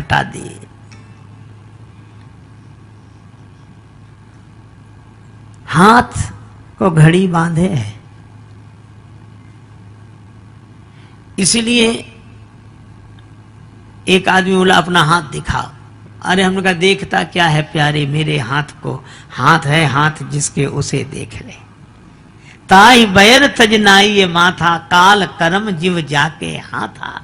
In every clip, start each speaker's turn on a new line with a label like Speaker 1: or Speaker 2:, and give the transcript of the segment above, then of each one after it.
Speaker 1: हटा दिए। हाथ को घड़ी बांधे है, इसीलिए एक आदमी बोला अपना हाथ दिखाओ। अरे हमने कहा देखता क्या है प्यारे मेरे हाथ को, हाथ है हाथ जिसके उसे देख ले। ताई बैर तज नाई ये माथा, काल कर्म जीव जाके हाथा।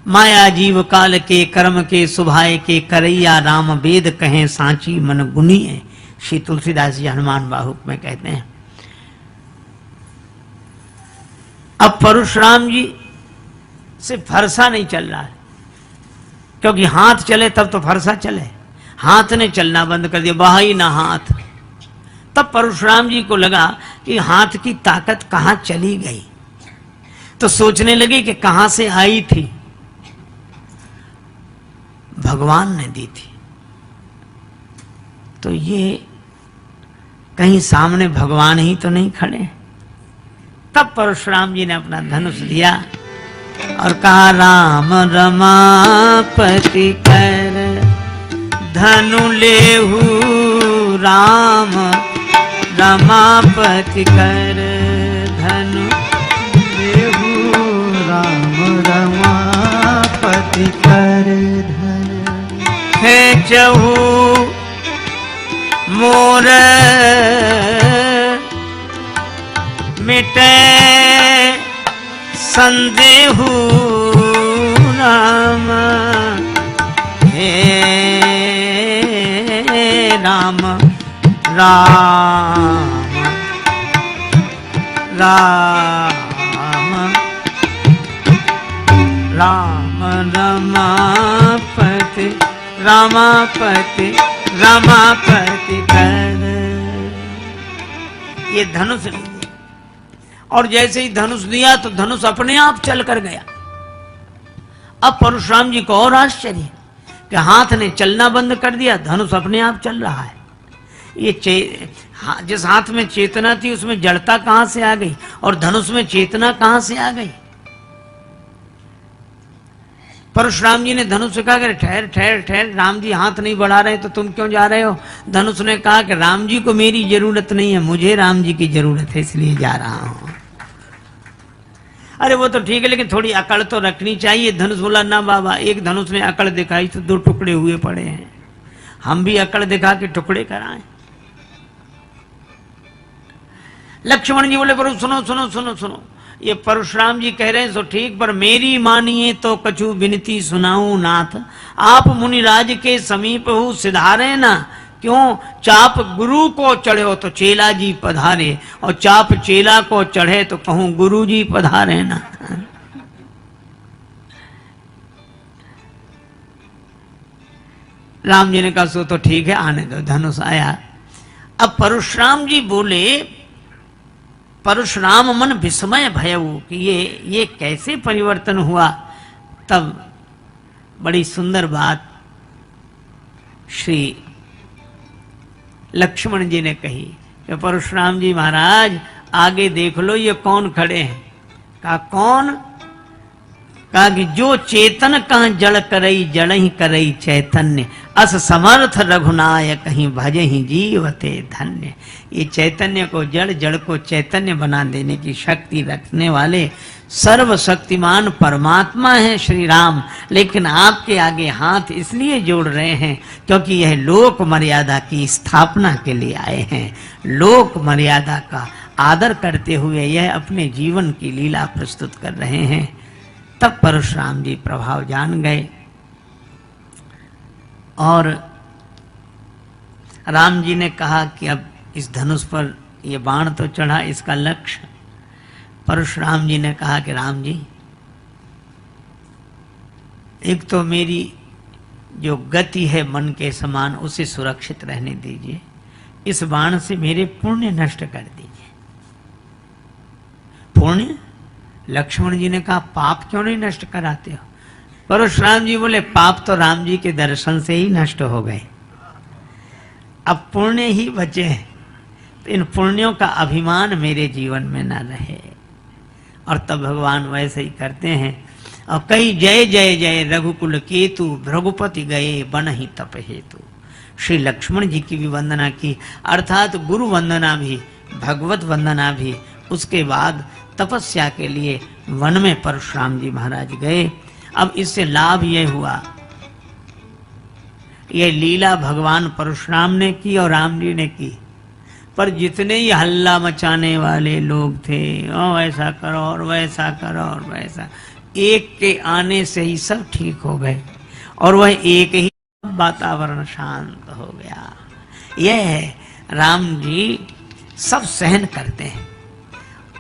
Speaker 1: माया जीव काल के कर्म के सुभाए के, करैया राम वेद कहें सांची मन गुनी है। श्री तुलसीदास जी हनुमान बाहुक में कहते हैं। अब परशुराम जी से फरसा नहीं चल रहा है, क्योंकि हाथ चले तब तो फरसा चले। हाथ ने चलना बंद कर दिया, बहा ही ना हाथ। तब परशुराम जी को लगा कि हाथ की ताकत कहां चली गई, तो सोचने लगे कि कहां से आई थी। भगवान ने दी थी, तो ये कहीं सामने भगवान ही तो नहीं खड़े। तब परशुराम जी ने अपना धनुष दिया और कहा राम रमापति कर धनु लेहु, राम रमापति कर धनु लेहु, राम रमापति कर धनु है चहु मोर मिटे संदेहु, राम हे राम राम राम राम रमापति रमापति रमापति कर। ये धनुष नहीं, और जैसे ही धनुष दिया तो धनुष अपने आप चल कर गया। अब परशुराम जी को और आश्चर्य कि हाथ ने चलना बंद कर दिया, धनुष अपने आप चल रहा है। ये जिस हाथ में चेतना थी उसमें जड़ता कहां से आ गई, और धनुष में चेतना कहां से आ गई। परशुराम जी ने धनुष से कहा कि ठहर ठहर ठहर, राम जी हाथ नहीं बढ़ा रहे तो तुम क्यों जा रहे हो। धनुष ने कहा कि राम जी को मेरी जरूरत नहीं है, मुझे राम जी की जरूरत है, इसलिए जा रहा हूं। अरे वो तो ठीक है, लेकिन थोड़ी अकड़ तो रखनी चाहिए। धनुष बोला ना बाबा, एक धनुष ने अकड़ दिखाई तो 2 टुकड़े हुए पड़े हैं, हम भी अकड़ दिखा के टुकड़े कराएं। लक्ष्मण जी बोले पर सुनो सुनो सुनो सुनो, ये परशुराम जी कह रहे हैं सो ठीक, पर मेरी मानिए तो कछु विनती सुनाऊं नाथ। आप मुनिराज के समीप हो सिधारे ना, क्यों चाप गुरु को चढ़े हो तो चेला जी पधारे, और चाप चेला को चढ़े तो कहूं गुरु जी पधारे ना। राम जी ने कहा सो तो ठीक है, आने दो। धनुष आया। अब परशुराम जी बोले, परशुराम मन विस्मय भयऊ कि ये कैसे परिवर्तन हुआ। तब बड़ी सुंदर बात श्री लक्ष्मण जी ने कही कि परशुराम जी महाराज आगे देख लो ये कौन खड़े हैं। कहा कौन? कहा कि जो चेतन कहाँ जड़ करई जड़ ही करई चैतन्य, अस समर्थ रघुनाय कहीं भजे ही जीवते धन्य। ये चैतन्य को जड़, जड़ को चैतन्य बना देने की शक्ति रखने वाले सर्वशक्तिमान परमात्मा है श्री राम। लेकिन आपके आगे हाथ इसलिए जोड़ रहे हैं क्योंकि यह लोक मर्यादा की स्थापना के लिए आए हैं। लोक मर्यादा का आदर करते हुए यह अपने जीवन की लीला प्रस्तुत कर रहे हैं। तब परशुराम जी प्रभाव जान गए और राम जी ने कहा कि अब इस धनुष पर यह बाण तो चढ़ा, इसका लक्ष्य। परशुराम जी ने कहा कि राम जी, एक तो मेरी जो गति है मन के समान उसे सुरक्षित रहने दीजिए, इस बाण से मेरे पुण्य नष्ट कर दीजिए। पुण्य? लक्ष्मण जी ने कहा पाप क्यों नहीं नष्ट कराते हो? परशुराम जी बोले पाप तो राम जी के दर्शन से ही नष्ट हो गए, अब पुण्य ही बचे हैं, तो इन पुण्यों का अभिमान मेरे जीवन में न रहे। और तब भगवान वैसे ही करते हैं। और कई जय जय जय रघुकुल केतु भृगुपति गए बन ही तप हेतु। श्री लक्ष्मण जी की भी वंदना की, अर्थात गुरु वंदना भी, भगवत वंदना भी। उसके बाद तपस्या के लिए वन में परशुराम जी महाराज गए। अब इससे लाभ यह हुआ, यह लीला भगवान परशुराम ने की और राम जी ने की, पर जितने ही हल्ला मचाने वाले लोग थे, ओ ऐसा करो और वैसा करो और वैसा, एक के आने से ही सब ठीक हो गए और वह एक ही वातावरण शांत हो गया। यह है राम जी सब सहन करते हैं।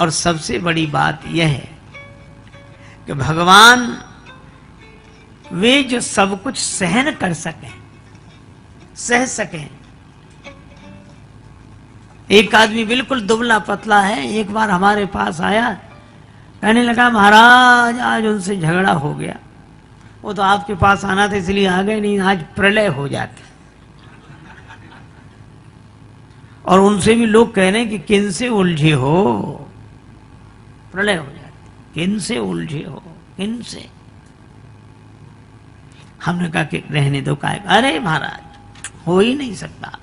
Speaker 1: और सबसे बड़ी बात यह है कि भगवान वे जो सब कुछ सहन कर सकें, सह सकें। एक आदमी बिल्कुल दुबला पतला है, एक बार हमारे पास आया, कहने लगा महाराज आज उनसे झगड़ा हो गया। वो तो आपके पास आना था इसलिए आ गए, नहीं आज प्रलय हो जाती। और उनसे भी लोग कह रहे हैं कि किन से उलझे हो, प्रलय हो जाती, किन से उलझे हो, किन से। हमने कहा कि रहने दो, का अरे महाराज हो ही नहीं सकता।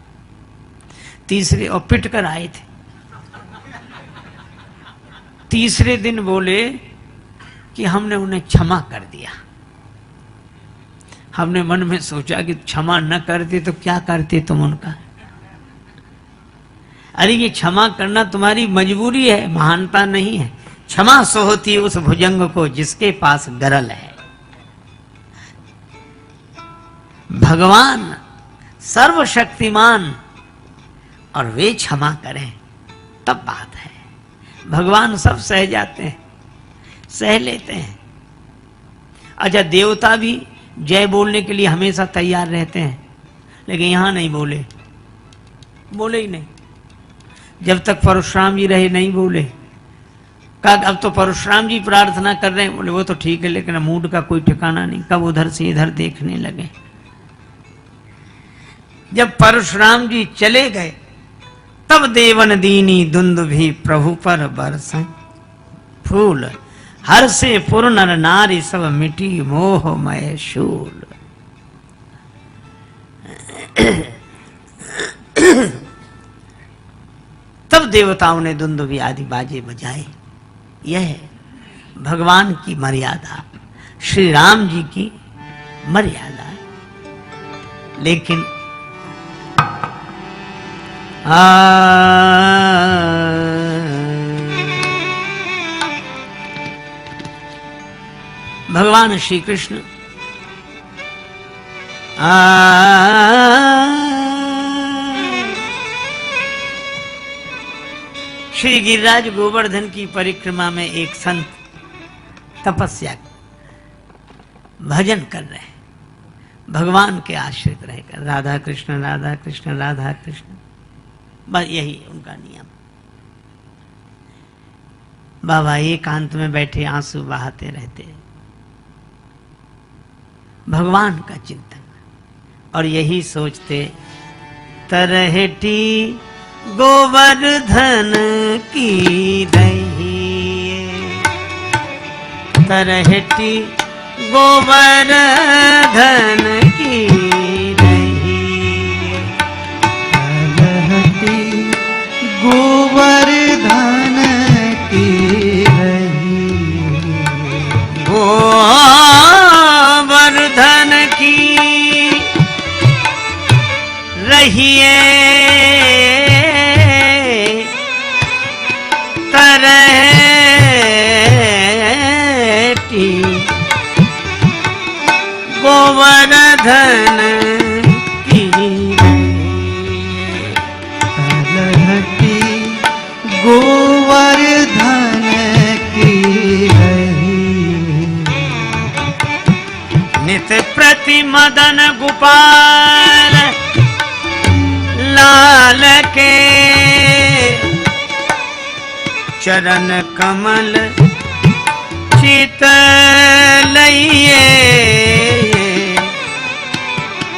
Speaker 1: तीसरे और पिट कर आए थे। तीसरे दिन बोले कि हमने उन्हें क्षमा कर दिया। हमने मन में सोचा कि क्षमा न करते तो क्या करते तुम उनका। अरे ये क्षमा करना तुम्हारी मजबूरी है, महानता नहीं है। क्षमा सो होती उस भुजंग को जिसके पास गरल है। भगवान सर्वशक्तिमान और वे क्षमा करें तब बात है। भगवान सब सह जाते हैं, सह लेते हैं। अच्छा देवता भी जय बोलने के लिए हमेशा तैयार रहते हैं, लेकिन यहां नहीं बोले, बोले ही नहीं। जब तक परशुराम जी रहे नहीं बोले। कहा अब तो परशुराम जी प्रार्थना कर रहे हैं, बोले वो तो ठीक है, लेकिन मूड का कोई ठिकाना नहीं। कब उधर से इधर देखने लगे। जब परशुराम जी चले गए तब देवन दीनी धुंध भी प्रभु पर बरसें फूल, हर से पुर नर नारी सब मिटी मोहमय शूल। तब देवताओं ने दुंदुभी आदि बाजे बजाए। यह है भगवान की मर्यादा, श्री राम जी की मर्यादा। लेकिन भगवान श्री कृष्ण श्री गिरिराज गोवर्धन की परिक्रमा में एक संत तपस्या भजन कर रहे हैं, भगवान के आश्रित रहकर। राधा कृष्ण राधा कृष्ण राधा कृष्ण, बस यही उनका नियम। बाबा एकांत में बैठे आंसू बहाते रहते, भगवान का चिंतन, और यही सोचते तरहटी गोवर्धन की रही, तरहटी गोवर्धन की रही,
Speaker 2: तरहटी गोवर्धन की रही,
Speaker 1: गोवर्धन की रहिए तरहटी गोवर्धन की
Speaker 2: तरहटी गोवर्धन की रही,
Speaker 1: नित प्रति मदन गोपाल लाल के चरण कमल चित लइए,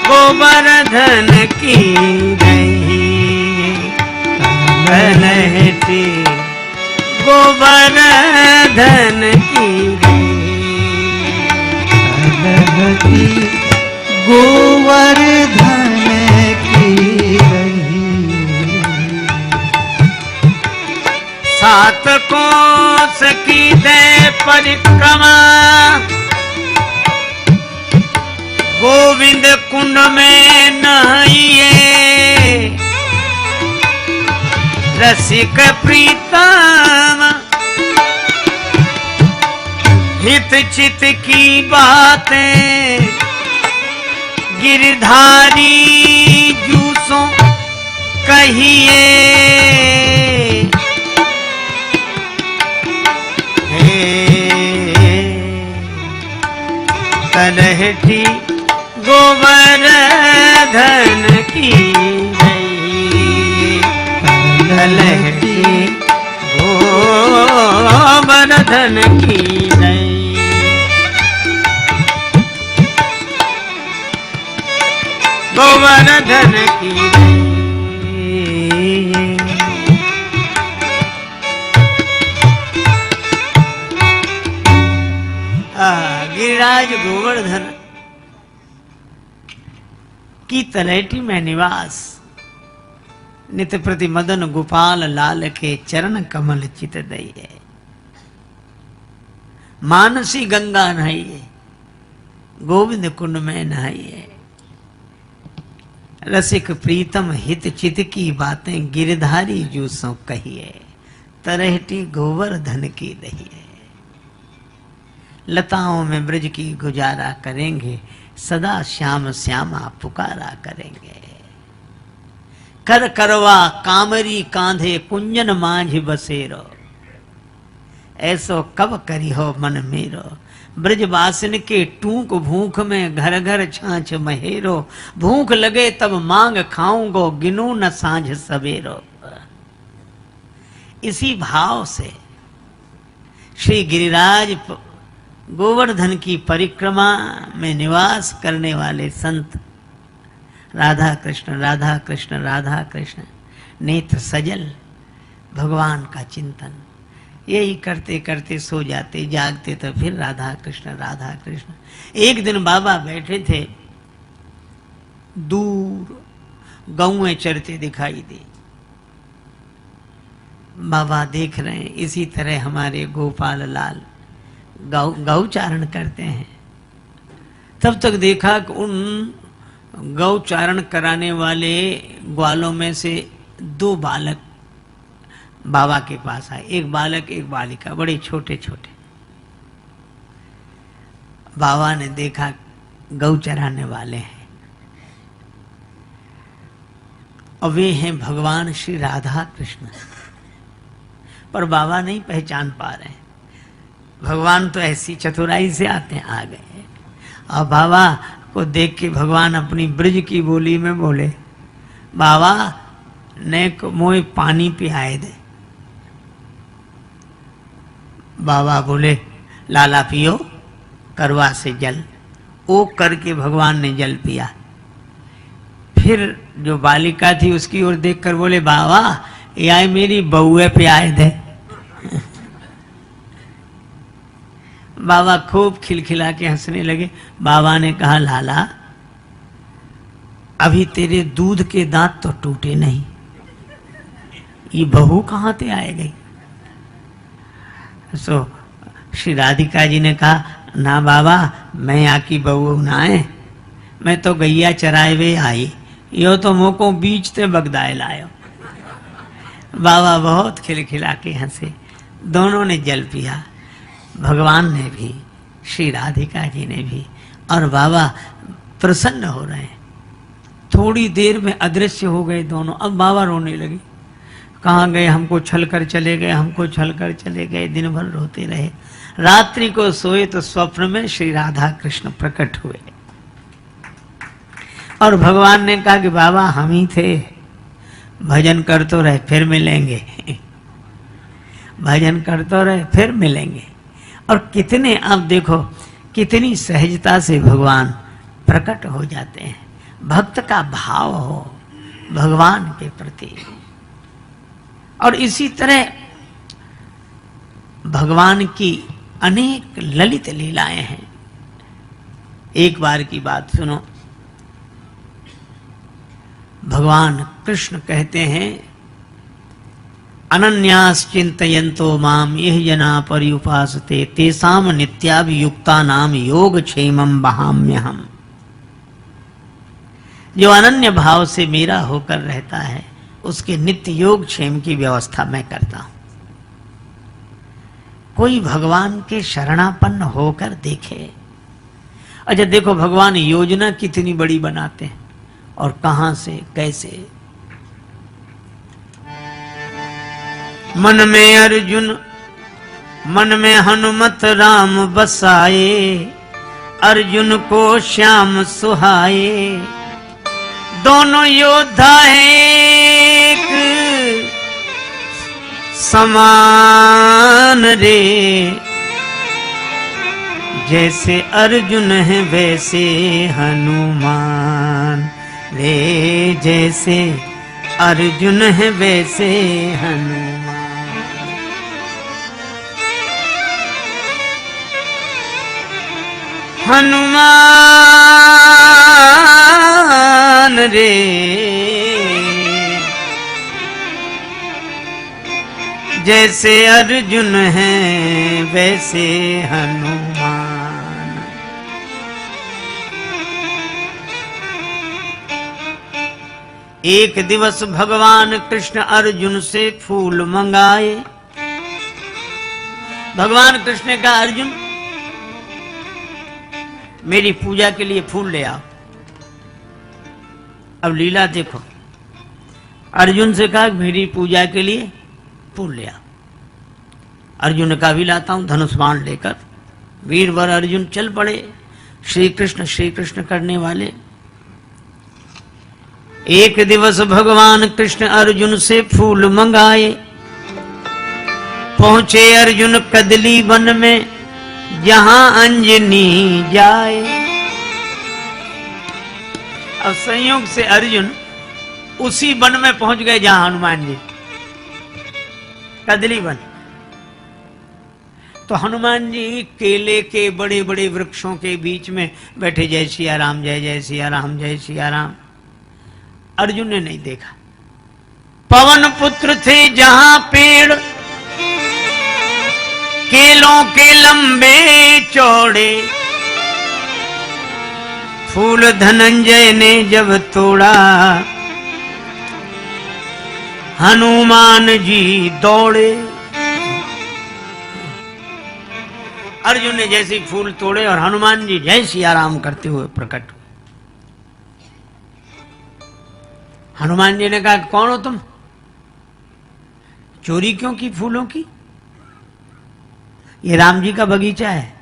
Speaker 1: गोवर्धन की रही तरहटी गोवर्धन की रही।
Speaker 2: की गोवर्धन की रही।
Speaker 1: सात कोस की दे परिक्रमा गोविंद कुंड में नहाइए रसिक प्रीतम हित चित की बातें गिरधारी जूसों कहिए तलहटी गोवर्धन की तलहटी गोवर्धन की गोवर्धन की गिरिराज गोवर्धन की तलहटी में निवास नित्य प्रति मदन गोपाल लाल के चरण कमल चित दइए मानसी गंगा नहाइए गोविंद कुंड में नहाइए रसिक प्रीतम हित चित की बातें गिरधारी जूसों कहिए तरहटी गोवर्धन की दहिए। लताओं में ब्रज की गुजारा करेंगे सदा श्याम श्यामा पुकारा करेंगे। कर करवा कामरी कांधे कुंजन मांझ बसेरो ऐसो कब करी हो मन मेरो ब्रजवासिन के टूक भूख में घर घर छाछ महेरो भूख लगे तब मांग खाऊंगो गिनू न सांझ सवेरो। इसी भाव से श्री गिरिराज गोवर्धन की परिक्रमा में निवास करने वाले संत राधा कृष्ण राधा कृष्ण राधा कृष्ण नेत्र सजल भगवान का चिंतन यही करते करते सो जाते जागते तो फिर राधा कृष्ण राधा कृष्ण। एक दिन बाबा बैठे थे दूर गौएं चरते दिखाई दी बाबा देख रहे हैं इसी तरह हमारे गोपाल लाल गौचारण करते हैं। तब तक देखा कि उन गौचारण कराने वाले ग्वालों में से दो बालक बाबा के पास आए एक बालक एक बालिका बड़े छोटे छोटे। बाबा ने देखा गौ चराने वाले हैं और वे हैं भगवान श्री राधा कृष्ण पर बाबा नहीं पहचान पा रहे हैं। भगवान तो ऐसी चतुराई से आते हैं आ गए और बाबा को देख के भगवान अपनी ब्रज की बोली में बोले बाबा ने मोए पानी पियाए दे। बाबा बोले लाला पियो करवा से जल ओ करके भगवान ने जल पिया। फिर जो बालिका थी उसकी ओर देखकर बोले बाबा ये मेरी बहुए पियाए दे। बाबा खूब खिलखिला के हंसने लगे। बाबा ने कहा लाला अभी तेरे दूध के दांत तो टूटे नहीं ये बहू कहां से आए गई। सो श्री राधिका जी ने कहा ना बाबा मैं यहाँ की बहू ना है मैं तो गैया चराए हुए आई यो तो मोको बीच ते बगदाए लायो। बाबा बहुत खिलखिला के हंसे। दोनों ने जल पिया भगवान ने भी श्री राधिका जी ने भी और बाबा प्रसन्न हो रहे हैं। थोड़ी देर में अदृश्य हो गए दोनों। अब बाबा रोने लगे कहाँ गए हमको छल कर चले गए हमको छल कर चले गए। दिन भर रोते रहे। रात्रि को सोए तो स्वप्न में श्री राधा कृष्ण प्रकट हुए और भगवान ने कहा कि बाबा हम ही थे भजन कर तो रहे फिर मिलेंगे भजन कर तो रहे फिर मिलेंगे। और कितने अब देखो कितनी सहजता से भगवान प्रकट हो जाते हैं। भक्त का भाव हो भगवान के प्रति। और इसी तरह भगवान की अनेक ललित लीलाएं हैं। एक बार की बात सुनो। भगवान कृष्ण कहते हैं, अनन्यास चिंतयन्तो माम यह जना पर्युपासते तेषाम नित्याभियुक्तानाम योग क्षेमम वहाम्यहम्। जो अनन्य भाव से मेरा होकर रहता है उसके नित्य योग क्षेम की व्यवस्था मैं करता हूं। कोई भगवान के शरणापन्न होकर देखे। अच्छा देखो भगवान योजना कितनी बड़ी बनाते हैं और कहां से कैसे। मन में अर्जुन मन में हनुमत राम बसाए, अर्जुन को श्याम सुहाए। दोनों योद्धा एक समान रे, जैसे अर्जुन है वैसे हनुमान रे, जैसे अर्जुन है वैसे हनुमान। हनुमान रे, जैसे अर्जुन है वैसे हनुमान। एक दिवस भगवान कृष्ण अर्जुन से फूल मंगाए। भगवान कृष्ण ने कहा, अर्जुन मेरी पूजा के लिए फूल ले आओ। अब लीला देखो, अर्जुन से कहा मेरी पूजा के लिए फूल ले आओ। अर्जुन ने कहा भी लाता हूं। धनुष बाण लेकर वीरवर अर्जुन चल पड़े, श्री कृष्ण करने वाले। एक दिवस भगवान कृष्ण अर्जुन से फूल मंगाए। पहुंचे अर्जुन कदली वन में जहां अंजनी जाए। अब संयोग से अर्जुन उसी वन में पहुंच गए जहां हनुमान जी, कदली वन। तो हनुमान जी केले के बड़े बड़े वृक्षों के बीच में बैठे, जय सिया राम जय जय सिया राम जय सिया राम। अर्जुन ने नहीं देखा। पवन पुत्र थे जहां पेड़ केलों के लंबे चौड़े, फूल धनंजय ने जब तोड़ा हनुमान जी दौड़े। अर्जुन ने जैसे फूल तोड़े और हनुमान जी जय सिया राम करते हुए प्रकट हुए। हनुमान जी ने कहा, कौन हो तुम? चोरी क्यों की फूलों की? ये राम जी का बगीचा है।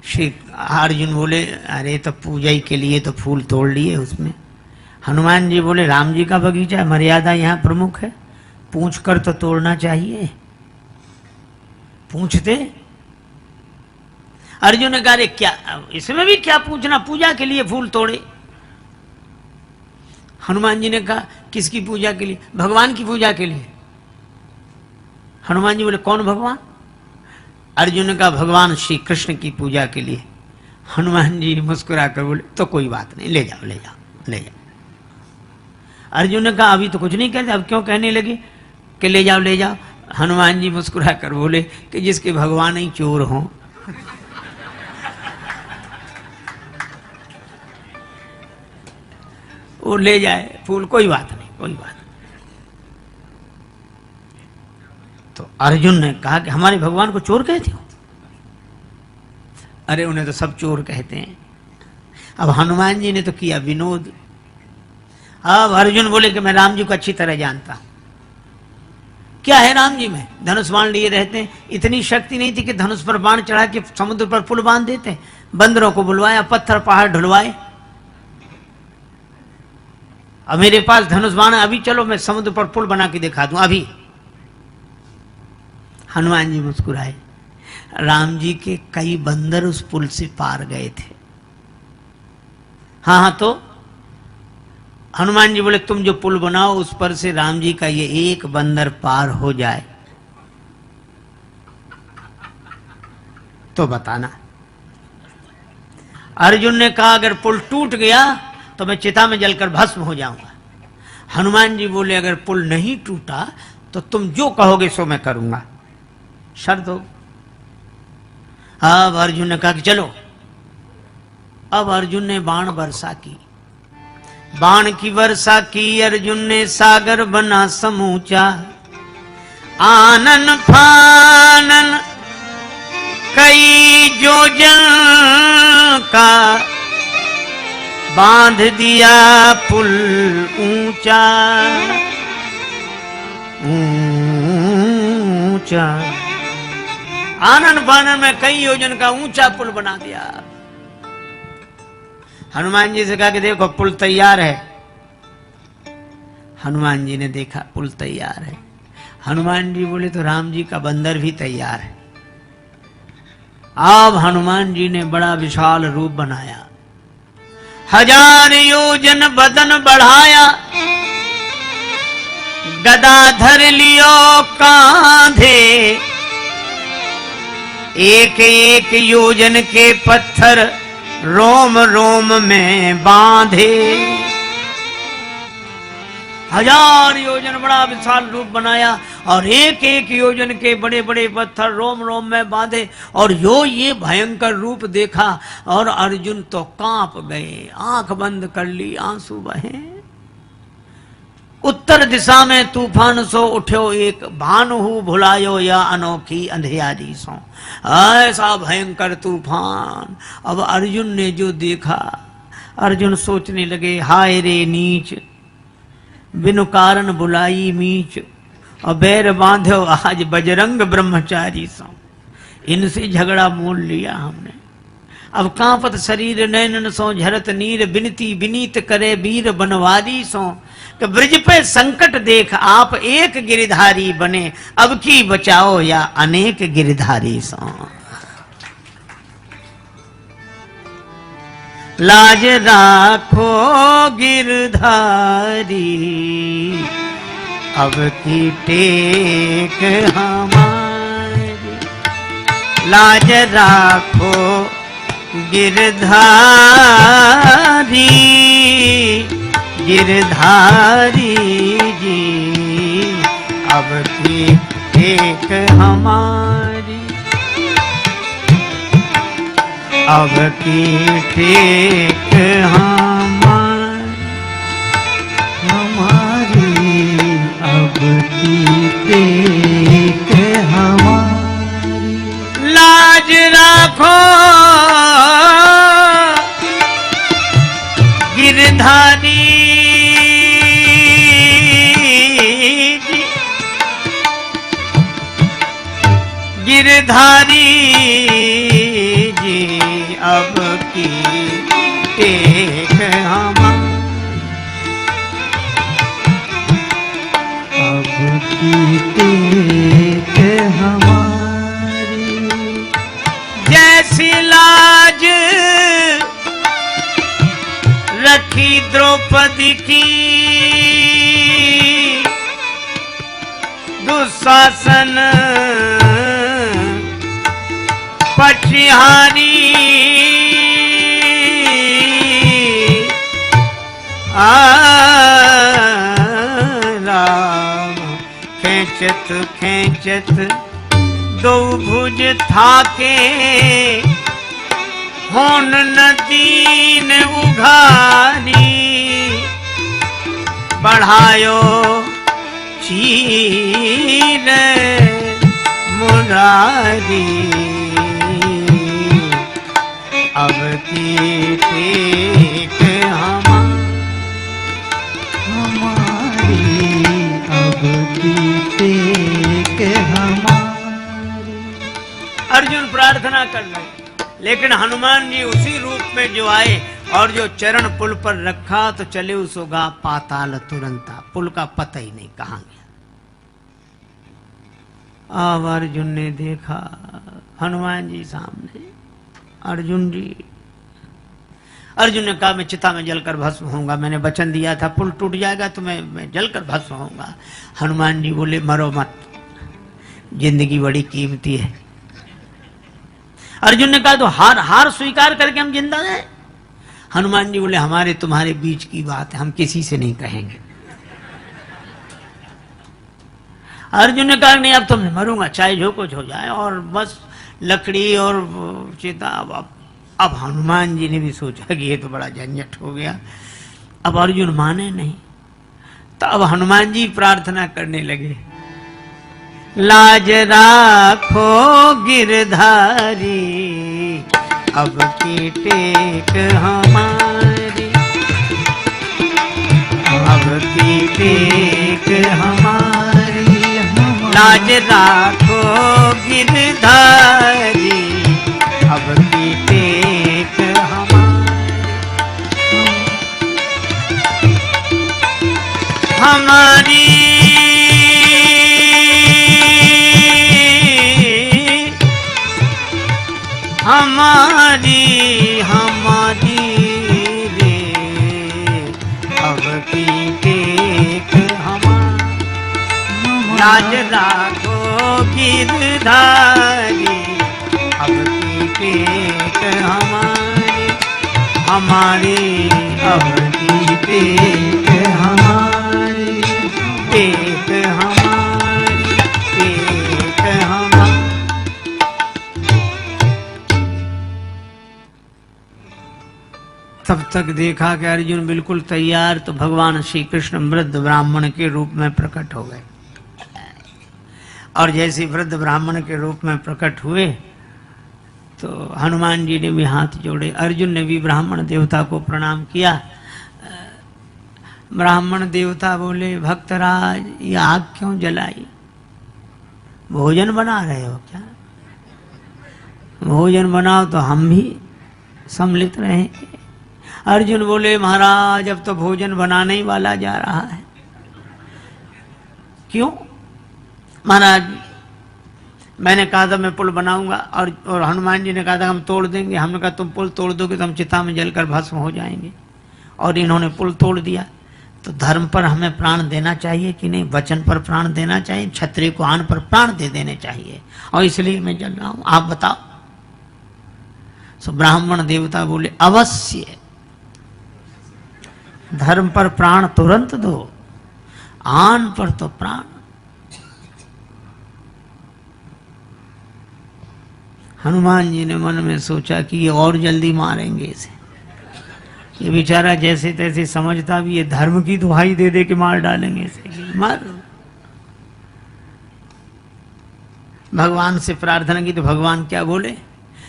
Speaker 1: श्री अर्जुन बोले, अरे तो पूजा ही के लिए तो फूल तोड़ लिए उसमें। हनुमान जी बोले, राम जी का बगीचा है, मर्यादा यहाँ प्रमुख है, पूछ कर तो तोड़ना चाहिए। पूछते। अर्जुन ने कहा, क्या इसमें भी क्या पूछना, पूजा के लिए फूल तोड़े। हनुमान जी ने कहा, किसकी पूजा के लिए? भगवान की पूजा के लिए। हनुमान जी बोले, कौन भगवान? अर्जुन ने कहा, भगवान श्री कृष्ण की पूजा के लिए। हनुमान जी मुस्कुरा कर बोले, तो कोई बात नहीं, ले जाओ ले जाओ ले जाओ। अर्जुन ने कहा, अभी तो कुछ नहीं कहते, अब क्यों कहने लगे कि ले जाओ ले जाओ? हनुमान जी मुस्कुरा कर बोले कि जिसके भगवान ही चोर हों। वो ले जाए फूल, कोई बात नहीं कोई बात नहीं। तो अर्जुन ने कहा कि हमारे भगवान को चोर कहते हो? अरे उन्हें तो सब चोर कहते हैं। अब हनुमान जी ने तो किया विनोद। अब अर्जुन बोले कि मैं राम जी को अच्छी तरह जानता हूं। क्या है राम जी में? धनुष बाण लिए रहते हैं। इतनी शक्ति नहीं थी कि धनुष पर बाण चढ़ा के समुद्र पर पुल बांध देते। बंदरों को बुलवाया, पत्थर पहाड़ ढुलवाए। अब मेरे पास धनुष बाण, अभी चलो मैं समुद्र पर पुल बना के दिखा दूं अभी। हनुमान जी मुस्कुराए। राम जी के कई बंदर उस पुल से पार गए थे। हाँ हाँ, तो हनुमान जी बोले, तुम जो पुल बनाओ उस पर से राम जी का ये एक बंदर पार हो जाए तो बताना। अर्जुन ने कहा अगर पुल टूट गया तो मैं चिता में जलकर भस्म हो जाऊंगा। हनुमान जी बोले अगर पुल नहीं टूटा तो तुम जो कहोगे सो मैं करूंगा, शर्त हो। अब अर्जुन ने कहा कि चलो। अब अर्जुन ने बाण वर्षा की, बाण की वर्षा की अर्जुन ने, सागर बना समूचा। आनन फानन कई योजन का, बांध दिया पुल ऊंचा ऊंचा। आनन फानन में कई योजन का ऊंचा पुल बना दिया। हनुमान जी से कहा कि देखो पुल तैयार है। हनुमान जी ने देखा पुल तैयार है। हनुमान जी बोले तो राम जी का बंदर भी तैयार है। अब हनुमान जी ने बड़ा विशाल रूप बनाया, 1000 योजन बदन बढ़ाया, गदा धर लियो कांधे, एक एक योजन के पत्थर रोम रोम में बांधे। 1000 योजन बड़ा विशाल रूप बनाया और एक एक योजन के बड़े बड़े पत्थर रोम रोम में बांधे। और ये भयंकर रूप देखा और अर्जुन तो कांप गए, आंख बंद कर ली, आंसू बहे। उत्तर दिशा में तूफान सो उठ्यो एक, भानु भुलायो या अनोखी अंधियारी सो। ऐसा भयंकर तूफान। अब अर्जुन ने जो देखा, अर्जुन सोचने लगे हाय रे नीच, बिनु कारण बुलाई मीच, और बैर बांधो आज बजरंग ब्रह्मचारी सो। इनसे झगड़ा मोल लिया हमने। अब कांपत शरीर नैनन सो झरत नीर, बिनती विनीत करे वीर बनवारी सो। कि ब्रज पे संकट देख आप एक गिरधारी बने, अब की बचाओ या अनेक गिरधारी सो। लाज राखो गिरधारी, अब की टेक हमारी। लाज राखो गिरधारी, गिरधारी जी, अब की टेक हमारी, अब की टेक
Speaker 2: हमारी, अब की टेक हमारी।
Speaker 1: लाज राखो गिरधारी जी, गिरधारी जी, अब की टेक हमारी,
Speaker 2: अब की टेक हमारी।
Speaker 1: जैसी लाज रखी द्रौपदी की, दुशासन पक्षिहारी। राम खेचत खेचत दो भुज थाके, होन नदी ने उघारी। बढ़ायो चीर मुरारी, अब की टेक
Speaker 2: हमारी, अब की टेक हमारी।
Speaker 1: अर्जुन प्रार्थना कर रहे, लेकिन हनुमान जी उसी रूप में जो आए और जो चरण पुल पर रखा तो चले उसोगा पाताल तुरंता। पुल का पता ही नहीं कहां गया। अब अर्जुन ने देखा हनुमान जी सामने। अर्जुन ने कहा मैं चिता में जलकर भस्म होऊंगा, मैंने वचन दिया था पुल टूट जाएगा तो मैं जलकर भस्म होऊंगा। हनुमान जी बोले मरो मत, जिंदगी बड़ी कीमती है। अर्जुन ने कहा तो हार हार स्वीकार करके हम जिंदा हैं। हनुमान जी बोले हमारे तुम्हारे बीच की बात है, हम किसी से नहीं कहेंगे। अर्जुन ने कहा नहीं अब तो मैं मरूंगा, चाहे जो कुछ हो जाए, और बस लकड़ी और चिता। अब हनुमान जी ने भी सोचा कि ये तो बड़ा झंझट हो गया। अब अर्जुन माने नहीं, तो अब हनुमान जी प्रार्थना करने लगे, लाज राखो गिरधारी, अब की टेक हमारी, अब की टेक हमारी, लाज राखो गिरधारी, अब की टेक हमारी, हमारी हमारी रे, अब की टेक हमारी, लाज राखो गिरधारी, अब की टेक हमारी, हमारी अब की टेक हमारी, टेक हमारी, टेक हमारी। तब तक देखा कि अर्जुन बिल्कुल तैयार, तो भगवान श्री कृष्ण वृद्ध ब्राह्मण के रूप में प्रकट हो गए। और जैसे वृद्ध ब्राह्मण के रूप में प्रकट हुए तो हनुमान जी ने भी हाथ जोड़े, अर्जुन ने भी ब्राह्मण देवता को प्रणाम किया। ब्राह्मण देवता बोले भक्तराज ये आग क्यों जलाई, भोजन बना रहे हो क्या? भोजन बनाओ तो हम भी सम्मिलित रहेंगे। अर्जुन बोले महाराज अब तो भोजन बनाने ही वाला जा रहा है। क्यों महाराज? मैंने कहा था मैं पुल बनाऊंगा, और हनुमान जी ने कहा था हम तोड़ देंगे। हमने कहा तुम पुल तोड़ दोगे तो हम चिता में जलकर भस्म हो जाएंगे, और इन्होंने पुल तोड़ दिया। तो धर्म पर हमें प्राण देना चाहिए कि नहीं? वचन पर प्राण देना चाहिए, क्षत्रिय को आन पर प्राण दे देने चाहिए, और इसलिए मैं जल रहा हूं, आप बताओ। तो ब्राह्मण देवता बोले अवश्य, धर्म पर प्राण तुरंत दो, आन पर तो प्राण। हनुमान जी ने मन में सोचा कि ये और जल्दी मारेंगे इसे, ये बेचारा जैसे तैसे समझता भी ये धर्म की दुहाई दे दे के मार डालेंगे इसे, मार। भगवान से प्रार्थना की तो भगवान क्या बोले,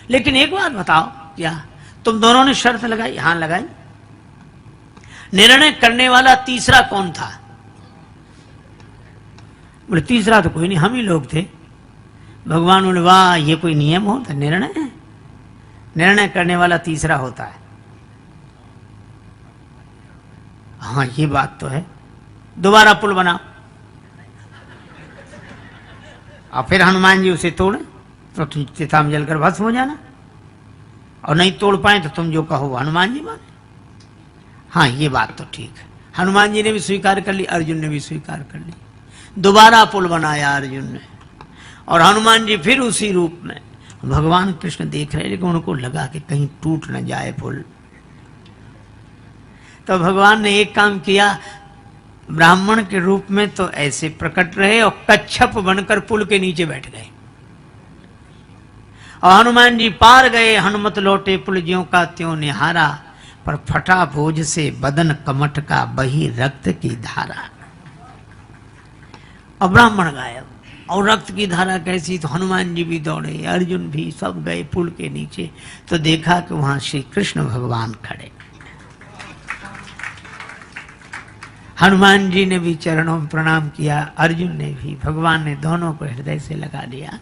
Speaker 1: लेकिन एक बात बताओ, क्या तुम दोनों ने शर्त लगाई? हाँ लगाई। निर्णय करने वाला तीसरा कौन था? बोले तीसरा तो कोई नहीं, हम ही लोग थे। भगवान बोले वाह ये कोई नियम होता? निर्णय है, निर्णय करने वाला तीसरा होता है। हाँ ये बात तो है, दोबारा पुल बनाओ। और फिर हनुमान जी उसे तोड़े तो चिता में जलकर भस्म हो जाना, और नहीं तोड़ पाए तो तुम जो कहो हनुमान जी माने। हाँ ये बात तो ठीक है। हनुमान जी ने भी स्वीकार कर ली, अर्जुन ने भी स्वीकार कर ली। दोबारा पुल बनाया अर्जुन ने, और हनुमान जी फिर उसी रूप में। भगवान कृष्ण देख रहे, लेकिन उनको लगा कि कहीं टूट न जाए पुल। तो भगवान ने एक काम किया, ब्राह्मण के रूप में तो ऐसे प्रकट रहे और कच्छप बनकर पुल के नीचे बैठ गए, और हनुमान जी पार गए। हनुमत लौटे पुल ज्यों का त्यों निहारा, पर फटा बोझ से बदन कमठ का बही रक्त की धारा। और ब्राह्मण गायब, और रक्त की धारा कैसी? तो हनुमान जी भी दौड़े, अर्जुन भी, सब गए पुल के नीचे। तो देखा कि वहां श्री कृष्ण भगवान खड़े। हनुमान जी ने भी चरणों में प्रणाम किया, अर्जुन ने भी। भगवान ने दोनों को हृदय से लगा दिया।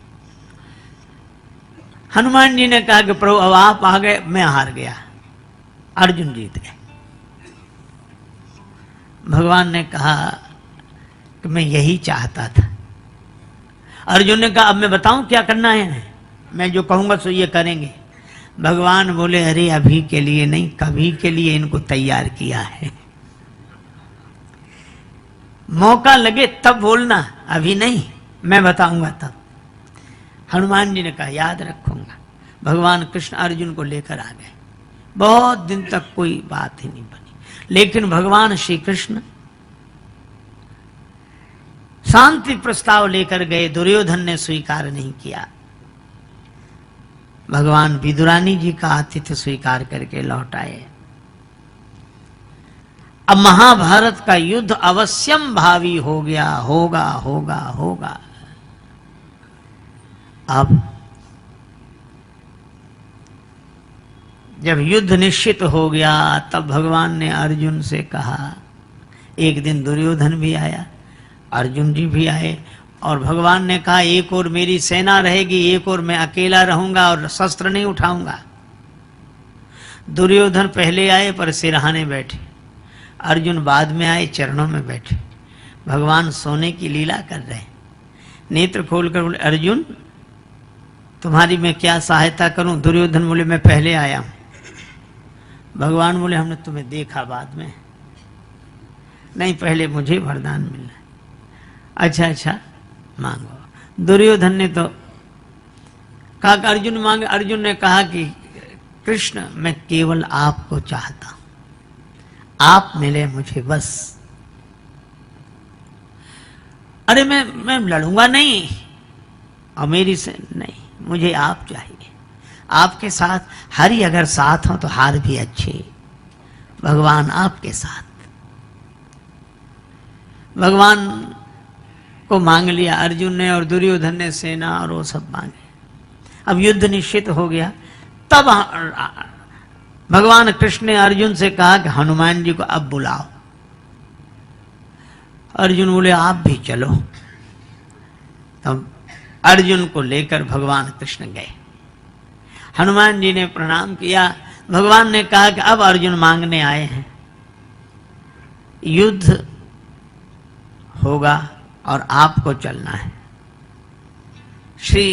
Speaker 1: हनुमान जी ने कहा कि प्रभु अब आप आ गए, मैं हार गया, अर्जुन जीत गए। भगवान ने कहा कि मैं यही चाहता था। अर्जुन ने कहा अब मैं बताऊं क्या करना है? मैं जो कहूंगा सो ये करेंगे। भगवान बोले अरे अभी के लिए नहीं, कभी के लिए इनको तैयार किया है, मौका लगे तब बोलना, अभी नहीं, मैं बताऊंगा तब। हनुमान जी ने कहा याद रखूंगा। भगवान कृष्ण अर्जुन को लेकर आ गए। बहुत दिन तक कोई बात ही नहीं बनी, लेकिन भगवान श्री कृष्ण शांति प्रस्ताव लेकर गए। दुर्योधन ने स्वीकार नहीं किया। भगवान विदुरानी जी का आतिथ्य स्वीकार करके लौट आए। अब महाभारत का युद्ध अवश्यम भावी हो गया, होगा होगा होगा। अब जब युद्ध निश्चित हो गया तब भगवान ने अर्जुन से कहा, एक दिन दुर्योधन भी आया, अर्जुन जी भी आए, और भगवान ने कहा एक और मेरी सेना रहेगी, एक और मैं अकेला रहूंगा और शस्त्र नहीं उठाऊंगा। दुर्योधन पहले आए पर सिरहाने बैठे, अर्जुन बाद में आए चरणों में बैठे। भगवान सोने की लीला कर रहे हैं। नेत्र खोलकर बोले, अर्जुन तुम्हारी मैं क्या सहायता करूं? दुर्योधन बोले, मैं पहले आया हूं। भगवान बोले, हमने तुम्हें देखा बाद में। नहीं, पहले मुझे वरदान मिलना। अच्छा अच्छा मांगो। दुर्योधन ने तो कहा कि अर्जुन मांगे। अर्जुन ने कहा कि कृष्ण मैं केवल आपको चाहता हूं, आप मिले मुझे बस। अरे मैं लड़ूंगा नहीं, और मेरी से नहीं, मुझे आप चाहिए। आपके साथ हरि अगर साथ हो तो हार भी अच्छे। भगवान आपके साथ। भगवान को मांग लिया अर्जुन ने, और दुर्योधन ने सेना और वो सब मांगे। अब युद्ध निश्चित हो गया। तब भगवान कृष्ण ने अर्जुन से कहा कि हनुमान जी को अब बुलाओ। अर्जुन बोले, आप भी चलो। तब अर्जुन को लेकर भगवान कृष्ण गए। हनुमान जी ने प्रणाम किया। भगवान ने कहा कि अब अर्जुन मांगने आए हैं, युद्ध होगा और आपको चलना है। श्री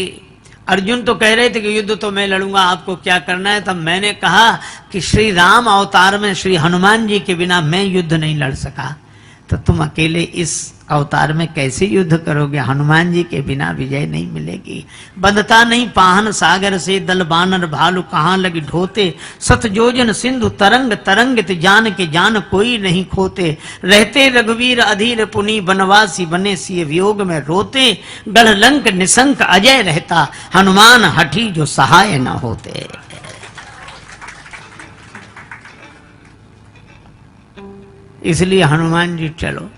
Speaker 1: अर्जुन तो कह रहे थे कि युद्ध तो मैं लड़ूंगा, आपको क्या करना है। तब मैंने कहा कि श्री राम अवतार में श्री हनुमान जी के बिना मैं युद्ध नहीं लड़ सका, तो तुम अकेले इस अवतार में कैसे युद्ध करोगे? हनुमान जी के बिना विजय नहीं मिलेगी। बंधता नहीं पाहन सागर से, दल बानर भालू कहाँ लगी ढोते। सतजोजन सिंधु तरंग तरंगित, जान के जान कोई नहीं खोते। रहते रघुवीर अधीर पुनि, बनवासी बने सिय वियोग में रोते। गढ़ लंक निशंक अजय रहता, हनुमान हठी जो सहाय न होते। इसलिए हनुमान जी चलो।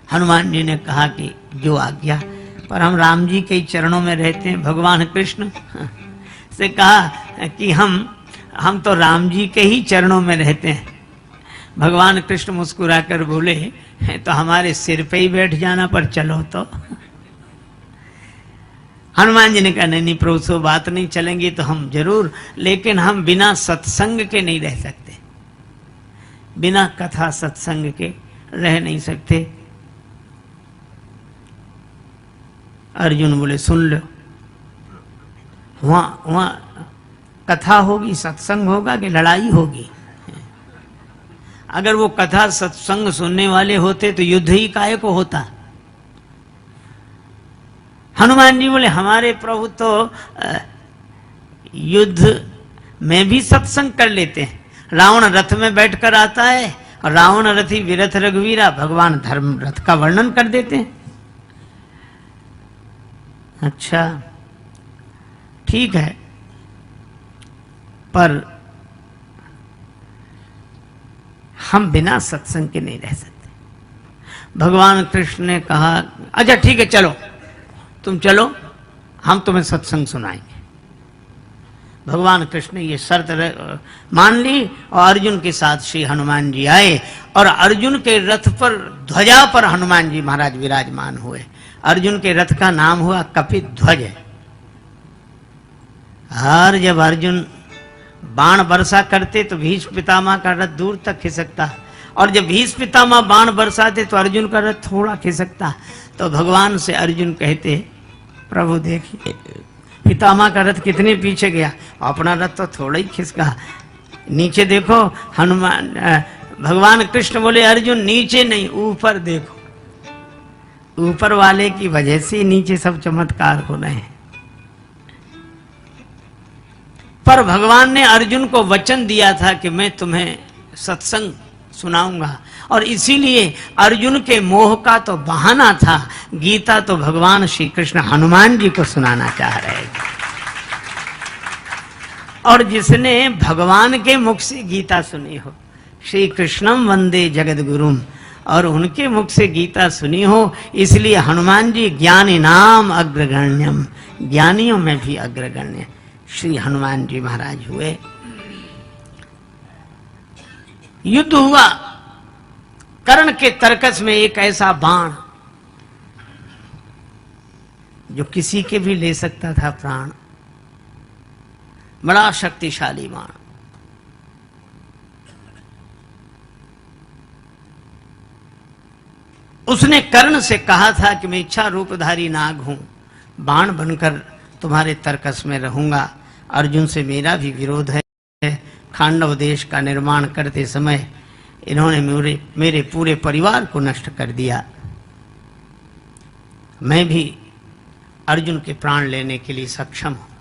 Speaker 1: हनुमान जी ने कहा कि जो आज्ञा, पर हम राम जी के चरणों में रहते हैं। भगवान कृष्ण से कहा कि हम तो राम जी के ही चरणों में रहते हैं। भगवान कृष्ण मुस्कुराकर बोले, तो हमारे सिर पे ही बैठ जाना, पर चलो तो। हनुमान जी ने कहा, नहीं प्रभु सो बात नहीं, चलेंगे तो हम जरूर, लेकिन हम बिना सत्संग के नहीं रह सकते, बिना कथा सत्संग के रह नहीं सकते। अर्जुन बोले, सुन लो, वहां कथा होगी, सत्संग होगा कि लड़ाई होगी? अगर वो कथा सत्संग सुनने वाले होते तो युद्ध ही काहे को होता? हनुमान जी बोले, हमारे प्रभु तो युद्ध में भी सत्संग कर लेते हैं। रावण रथ में बैठकर आता है, और रावण रथी विरथ रघुवीरा, भगवान धर्म रथ का वर्णन कर देते हैं। अच्छा ठीक है, पर हम बिना सत्संग के नहीं रह सकते। भगवान कृष्ण ने कहा, अच्छा ठीक है, चलो तुम चलो, हम तुम्हें सत्संग सुनाएंगे। भगवान कृष्ण ने ये शर्त मान ली, और अर्जुन के साथ श्री हनुमान जी आए, और अर्जुन के रथ पर ध्वजा पर हनुमान जी महाराज विराजमान हुए। अर्जुन के रथ का नाम हुआ कपित ध्वज। और जब अर्जुन बाण वर्षा करते तो भीष्म पितामह का रथ दूर तक खिसकता, और जब भीष्म पितामह बाण बरसाते तो अर्जुन का रथ थोड़ा खिसकता। तो भगवान से अर्जुन कहते, प्रभु देखिए पितामह का रथ कितने पीछे गया, अपना रथ तो थोड़ा ही खिसका। नीचे देखो। हनुमान भगवान कृष्ण बोले, अर्जुन नीचे नहीं, ऊपर देखो। ऊपर वाले की वजह से नीचे सब चमत्कार हो रहे हैं। पर भगवान ने अर्जुन को वचन दिया था कि मैं तुम्हें सत्संग सुनाऊंगा, और इसीलिए अर्जुन के मोह का तो बहाना था, गीता तो भगवान श्री कृष्ण हनुमान जी को सुनाना चाह रहे थे। और जिसने भगवान के मुख से गीता सुनी हो, श्री कृष्णम वंदे जगत गुरुम, और उनके मुख से गीता सुनी हो, इसलिए हनुमान जी ज्ञानी नाम अग्रगण्यम, ज्ञानियों में भी अग्रगण्य श्री हनुमान जी महाराज हुए। युद्ध हुआ, कर्ण के तरकस में एक ऐसा बाण जो किसी के भी ले सकता था प्राण, बड़ा शक्तिशाली बाण। उसने कर्ण से कहा था कि मैं इच्छा रूपधारी नाग हूं, बाण बनकर तुम्हारे तरकस में रहूंगा। अर्जुन से मेरा भी विरोध है। खांडव देश का निर्माण करते समय इन्होंने मेरे पूरे परिवार को नष्ट कर दिया। मैं भी अर्जुन के प्राण लेने के लिए सक्षम हूं।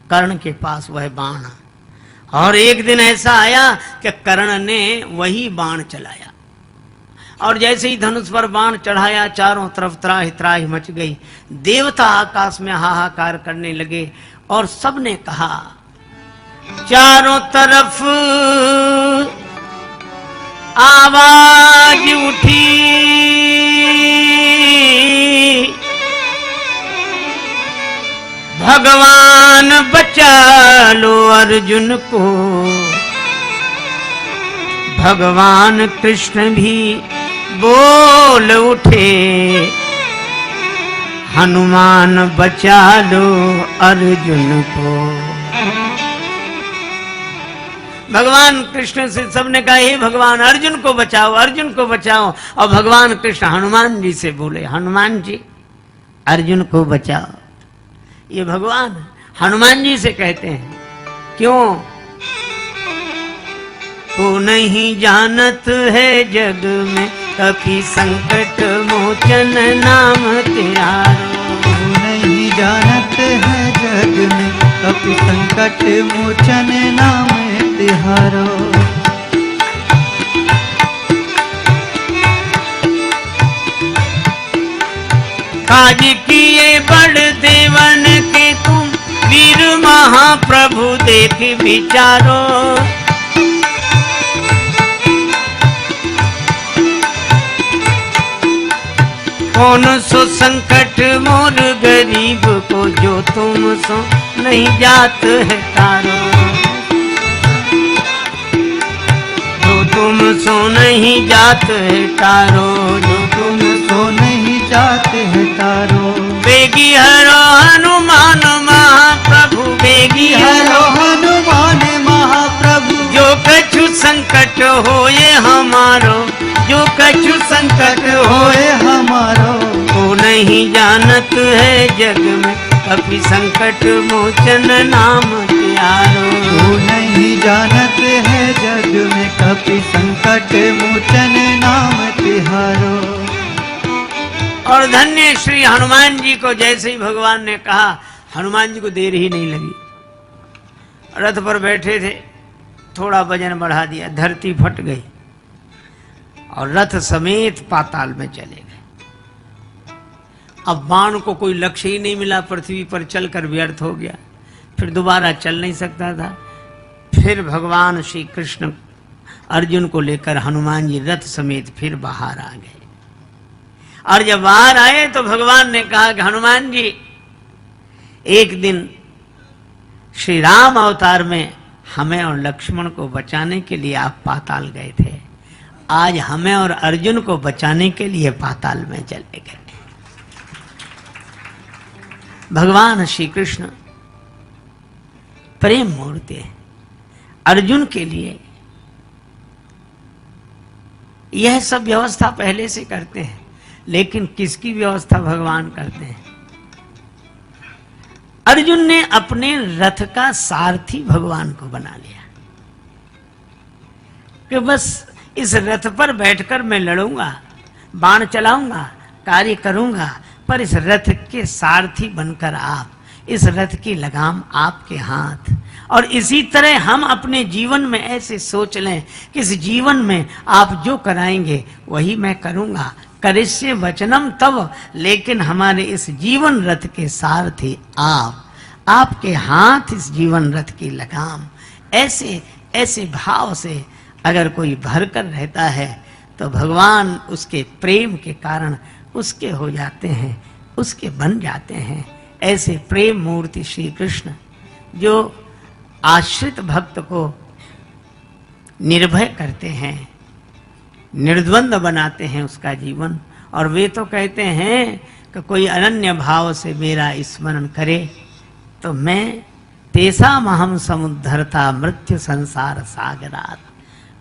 Speaker 1: कर्ण के पास वह बाण, और एक दिन ऐसा आया कि कर्ण ने वही बाण चलाया, और जैसे ही धनुष पर बाण चढ़ाया, चारों तरफ त्राहि त्राहि मच गई। देवता आकाश में हाहाकार करने लगे, और सबने कहा चारों तरफ आवाज उठी, भगवान बचा लो अर्जुन को। भगवान कृष्ण भी बोल उठे, हनुमान बचा लो अर्जुन को। भगवान कृष्ण से सबने कहा हे भगवान अर्जुन को बचाओ, अर्जुन को बचाओ। और भगवान कृष्ण हनुमान जी से बोले, हनुमान जी अर्जुन को बचाओ। ये भगवान हनुमान जी से कहते हैं, क्यों? को नहीं जानत है जग में कभी संकट मोचन नाम त्यारो।
Speaker 2: को नहीं जानत है जग में कभी संकट मोचन नाम तिहारो।
Speaker 1: काज किए बड़ देवन के तुम वीर महाप्रभु देख विचारो। कौन सो संकट मोर गरीब को, जो तुम सो नहीं जात है तारो। जो तुम सो नहीं जात है तारो, जो
Speaker 2: तुम सो नहीं जाते है तारो।
Speaker 1: बेगी हरो हनुमान महाप्रभु, बेगी
Speaker 2: हरो हनुमान महाप्रभु।
Speaker 1: जो कछु संकट होए हमारो, जो कछु संकट
Speaker 2: होए हमारो।
Speaker 1: को नहीं जानत है जग में कभी संकट मोचन नाम त्यारो।
Speaker 2: को नहीं जानत है जग में कभी संकट मोचन नाम तिहारो।
Speaker 1: और धन्य श्री हनुमान जी को जैसे ही भगवान ने कहा, हनुमान जी को देर ही नहीं लगी। रथ पर बैठे थे, थोड़ा वजन बढ़ा दिया, धरती फट गई और रथ समेत पाताल में चले गए। अब बाण को कोई लक्ष्य ही नहीं मिला, पृथ्वी पर चलकर व्यर्थ हो गया, फिर दोबारा चल नहीं सकता था। फिर भगवान श्री कृष्ण अर्जुन को लेकर हनुमान जी रथ समेत फिर बाहर आ गए। और जब बाहर आए तो भगवान ने कहा कि हनुमान जी, एक दिन श्री राम अवतार में हमें और लक्ष्मण को बचाने के लिए आप पाताल गए थे, आज हमें और अर्जुन को बचाने के लिए पाताल में चले गए। भगवान श्री कृष्ण प्रेम मूर्ति है। अर्जुन के लिए यह सब व्यवस्था पहले से करते हैं, लेकिन किसकी व्यवस्था भगवान करते हैं? अर्जुन ने अपने रथ का सारथी भगवान को बना लिया कि बस इस रथ पर बैठकर मैं लड़ूंगा, बाण चलाऊंगा, कार्य करूंगा, पर इस रथ के सारथी बनकर आप इस रथ की लगाम आपके हाथ। और इसी तरह हम अपने जीवन में ऐसे सोच लें कि इस जीवन में आप जो कराएंगे वही मैं करूंगा, करिष्ये वचनम तव। लेकिन हमारे इस जीवन रथ के सारथी आप, आपके हाथ इस जीवन रथ की लगाम। ऐसे ऐसे भाव से अगर कोई भर कर रहता है तो भगवान उसके प्रेम के कारण उसके हो जाते हैं, उसके बन जाते हैं। ऐसे प्रेम मूर्ति श्री कृष्ण जो आश्रित भक्त को निर्भय करते हैं, निर्द्वंद बनाते हैं उसका जीवन। और वे तो कहते हैं कि कोई अनन्य भाव से मेरा स्मरण करे तो मैं तेसा महम समुद्धरता मृत्यु संसार सागरात,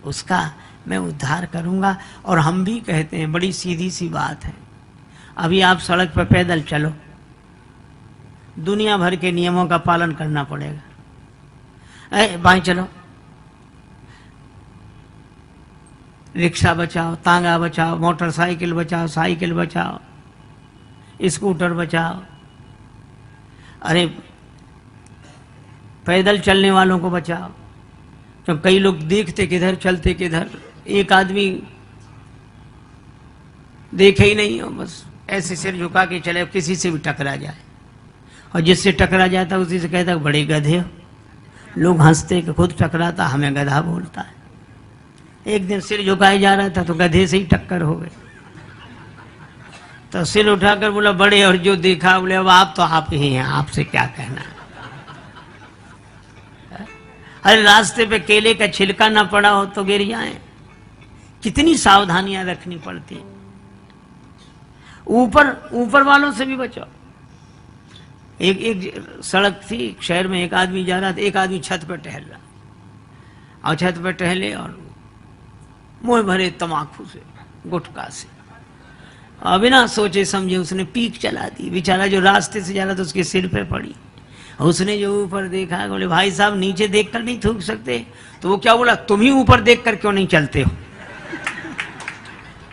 Speaker 1: उसका मैं उद्धार करूंगा। और हम भी कहते हैं, बड़ी सीधी सी बात है, अभी आप सड़क पर पैदल चलो, दुनिया भर के नियमों का पालन करना पड़ेगा। बाएं चलो, रिक्शा बचाओ, तांगा बचाओ, मोटरसाइकिल बचाओ, साइकिल बचाओ, स्कूटर बचाओ। अरे पैदल चलने वालों को बचाओ। तो कई लोग देखते किधर चलते किधर, एक आदमी देखे ही नहीं हो, बस ऐसे सिर झुका के चले, किसी से भी टकरा जाए। और जिससे टकरा जाता उसी से कहता बड़े गधे हो। लोग हंसते कि खुद टकराता हमें गधा बोलता है। एक दिन सिर झुकाए जा रहा था तो गधे से ही टक्कर हो गई। तो सिर उठाकर बोला बड़े, और जो देखा बोले अब आप तो आप ही हैं, आपसे क्या कहना है। अरे रास्ते पे केले का छिलका ना पड़ा हो तो गिर जाए। कितनी सावधानियां रखनी पड़ती। ऊपर वालों से भी बचाओ। एक सड़क थी शहर में, एक आदमी जा रहा था, एक आदमी छत पर टहल रहा, और छत पर टहले और मुंह भरे तमाकू से, गुटखा से, और बिना सोचे समझे उसने पीक चला दी। बेचारा जो रास्ते से जा रहा था उसके सिर पे पड़ी। उसने जो ऊपर देखा, बोले भाई साहब नीचे देखकर नहीं थूक सकते? तो वो क्या बोला, तुम ही ऊपर देखकर क्यों नहीं चलते हो?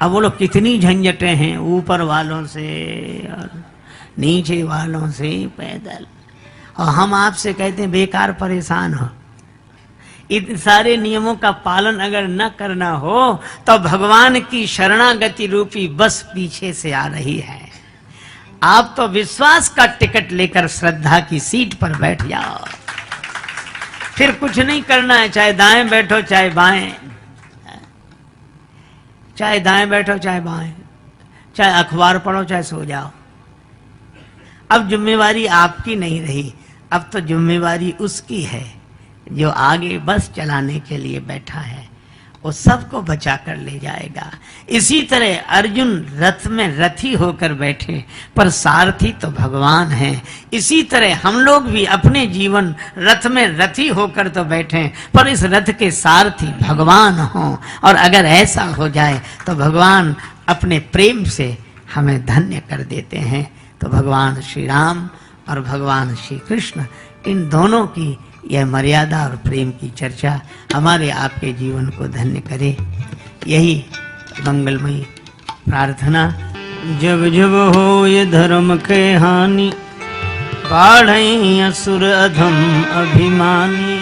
Speaker 1: अब बोलो कितनी झंझटें हैं ऊपर वालों से और नीचे वालों से पैदल। और हम आपसे कहते हैं बेकार परेशान हो। इन सारे नियमों का पालन अगर न करना हो तो भगवान की शरणागति रूपी बस पीछे से आ रही है। आप तो विश्वास का टिकट लेकर श्रद्धा की सीट पर बैठ जाओ, फिर कुछ नहीं करना है। चाहे दाएं बैठो चाहे बाएं, चाहे दाएं बैठो चाहे बाएं, चाहे अखबार पढ़ो चाहे सो जाओ। अब जिम्मेवारी आपकी नहीं रही, अब तो जिम्मेवारी उसकी है जो आगे बस चलाने के लिए बैठा है। वो सबको बचा कर ले जाएगा। इसी तरह अर्जुन रथ में रथी होकर बैठे, पर सारथी तो भगवान है। इसी तरह हम लोग भी अपने जीवन रथ में रथी होकर तो बैठे, पर इस रथ के सारथी भगवान हों। और अगर ऐसा हो जाए तो भगवान अपने प्रेम से हमें धन्य कर देते हैं। तो भगवान श्री राम और भगवान श्री कृष्ण, इन दोनों की यह मर्यादा और प्रेम की चर्चा हमारे आपके जीवन को धन्य करे, यही मंगलमयी प्रार्थना। जब जब हो ये धर्म के हानि, बाढ़ई असुर अधम अभिमानी।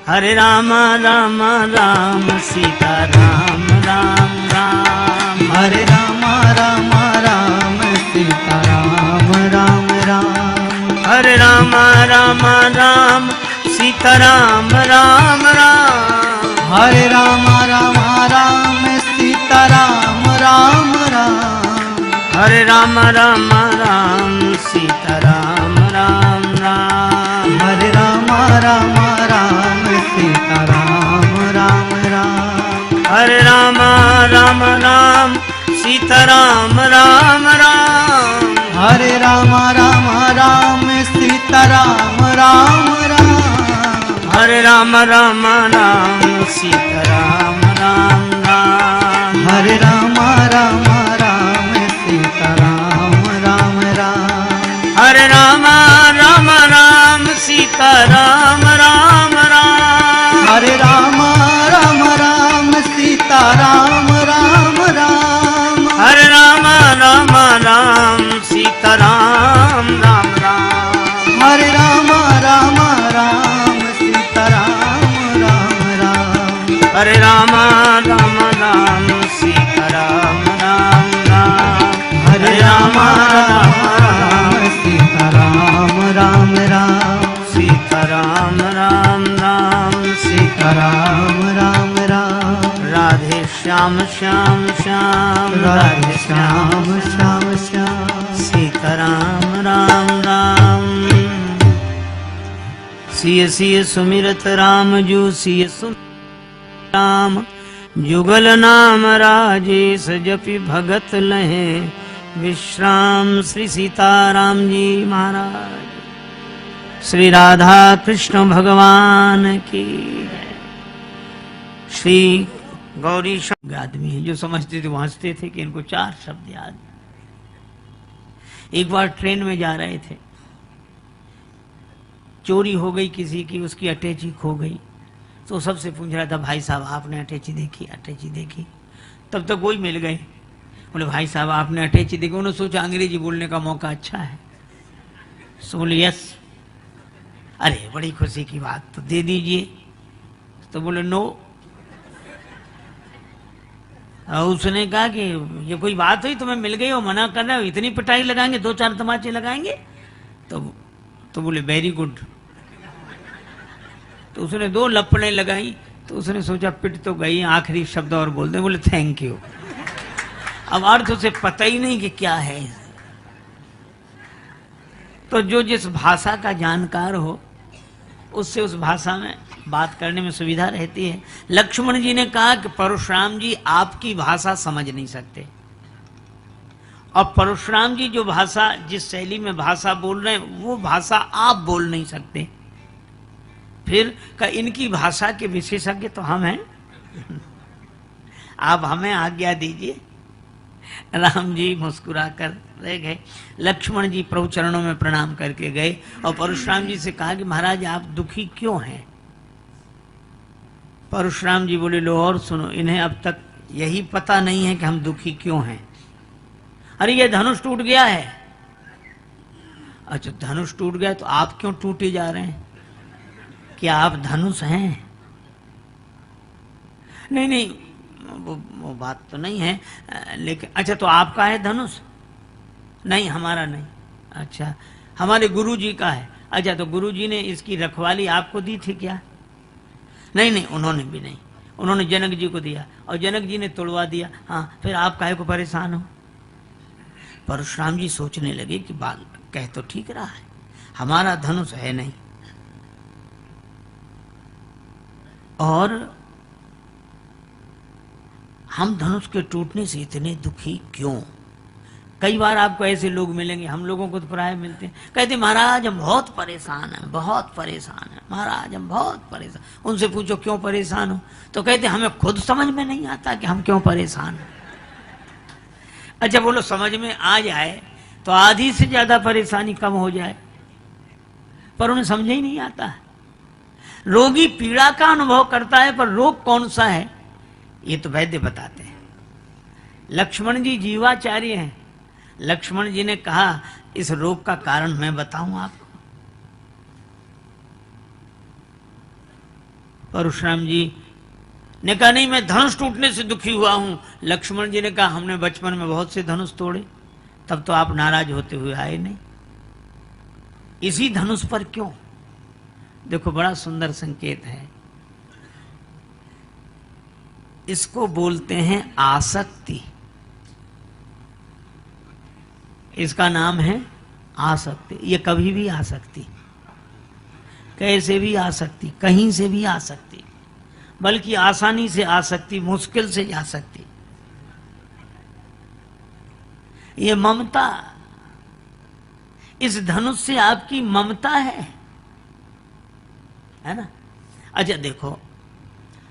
Speaker 1: हरे राम राम राम सीता राम राम राम,
Speaker 2: हरे राम राम राम सीता राम राम राम,
Speaker 1: हरे राम राम राम सीता राम राम राम,
Speaker 2: हरे राम राम राम सीता राम राम राम,
Speaker 1: हरे राम राम राम सीता राम राम राम,
Speaker 2: हरे राम राम राम सीता राम राम राम,
Speaker 1: हरे राम राम राम सीता राम राम राम,
Speaker 2: हरे राम राम राम सीता राम राम राम,
Speaker 1: हरे राम राम राम सीता राम राम राम,
Speaker 2: हरे राम राम राम सीता राम राम राम,
Speaker 1: हरे राम राम राम सीता राम राम राम,
Speaker 2: हरे राम राम राम सीता राम राम राम,
Speaker 1: हरे राम राम राम सीता राम राम हरे राम राम राम सीता राम राम राम,
Speaker 2: हरे राम राम राम सीता राम राम राम,
Speaker 1: सीता राम राम राम
Speaker 2: सीता राम राम राम,
Speaker 1: राधे श्याम श्याम श्याम,
Speaker 2: राधे श्याम श्याम श्याम,
Speaker 1: सीता राम राम राम। सिय सिय सुमिरत राम जू सिय सुमिरत राम, जुगल नाम राजेश जपि भगत लहे विश्राम। श्री सीताराम जी महाराज, श्री राधा कृष्ण भगवान की जय। श्री गौरी शब्द आदमी है जो समझते थे हंसते थे कि इनको 4 शब्द याद। एक बार ट्रेन में जा रहे थे, चोरी हो गई किसी की, उसकी अटैची खो गई। तो सबसे पूछ रहा था, भाई साहब आपने अटैची देखी? अटैची देखी। तब तक कोई मिल गए, बोले भाई साहब आपने अटैची देखी? उन्होंने सोचा अंग्रेजी बोलने का मौका अच्छा है, सो बोले यस। अरे बड़ी खुशी की बात, तो दे दीजिए। तो बोले नो। और उसने कहा कि ये कोई बात हुई, तुम्हें मिल गई और मना कर रहे हो, इतनी पिटाई लगाएंगे, 2-4 तमाचे लगाएंगे? तो बोले वेरी गुड। तो उसने 2 लपड़े लगाई। तो उसने सोचा पिट तो गई, आखिरी शब्द और बोल दे। बोले थैंक यू। अब अर्थ उसे पता ही नहीं कि क्या है। तो जो जिस भाषा का जानकार हो उससे उस भाषा में बात करने में सुविधा रहती है। लक्ष्मण जी ने कहा कि परशुराम जी आपकी भाषा समझ नहीं सकते, और परशुराम जी जो भाषा, जिस शैली में भाषा बोल रहे हैं वो भाषा आप बोल नहीं सकते। फिर का इनकी भाषा के विशेषज्ञ तो हम हैं, आप हमें आज्ञा दीजिए। राम जी मुस्कुरा कर रह गए। लक्ष्मण जी प्रभु चरणों में प्रणाम करके गए और परशुराम जी से कहा कि महाराज आप दुखी क्यों हैं? परशुराम जी बोले लो और सुनो, इन्हें अब तक यही पता नहीं है कि हम दुखी क्यों हैं। अरे ये धनुष टूट गया है। अच्छा धनुष टूट गया तो आप क्यों टूटे जा रहे हैं? क्या आप धनुष हैं? नहीं नहीं वो बात तो नहीं है, लेकिन अच्छा तो आपका है धनुष? नहीं हमारा नहीं। अच्छा हमारे गुरुजी का है। अच्छा तो गुरुजी ने इसकी रखवाली आपको दी थी क्या? नहीं नहीं उन्होंने भी नहीं, उन्होंने जनक जी को दिया और जनक जी ने तोड़वा दिया। हाँ फिर आप काहे को परेशान हो? परशुराम जी सोचने लगे कि बाल कह तो ठीक रहा है, हमारा धनुष है नहीं और हम धनुष के टूटने से इतने दुखी क्यों? कई बार आपको ऐसे लोग मिलेंगे, हम लोगों को तो प्राय मिलते हैं, कहते महाराज हम बहुत परेशान हैं, बहुत परेशान हैं महाराज, हम बहुत परेशान। उनसे पूछो क्यों परेशान हो, तो कहते हमें खुद समझ में नहीं आता कि हम क्यों परेशान हैं। अच्छा बोलो समझ में आ जाए तो आधी से ज्यादा परेशानी कम हो जाए, पर उन्हें समझ ही नहीं आता। रोगी पीड़ा का अनुभव करता है पर रोग कौन सा है ये तो वैद्य बताते हैं। लक्ष्मण जी जीवाचार्य हैं। लक्ष्मण जी ने कहा इस रोग का कारण मैं बताऊं आपको। परशुराम जी ने कहा नहीं मैं धनुष टूटने से दुखी हुआ हूं। लक्ष्मण जी ने कहा हमने बचपन में बहुत से धनुष तोड़े, तब तो आप नाराज होते हुए आए नहीं, इसी धनुष पर क्यों? देखो बड़ा सुंदर संकेत है, इसको बोलते हैं आसक्ति। इसका नाम है आसक्ति। ये कभी भी आ सकती, कैसे भी आ सकती, कहीं से भी आ सकती, बल्कि आसानी से आ सकती, मुश्किल से जा सकती। ये ममता, इस धनुष से आपकी ममता है ना? अच्छा देखो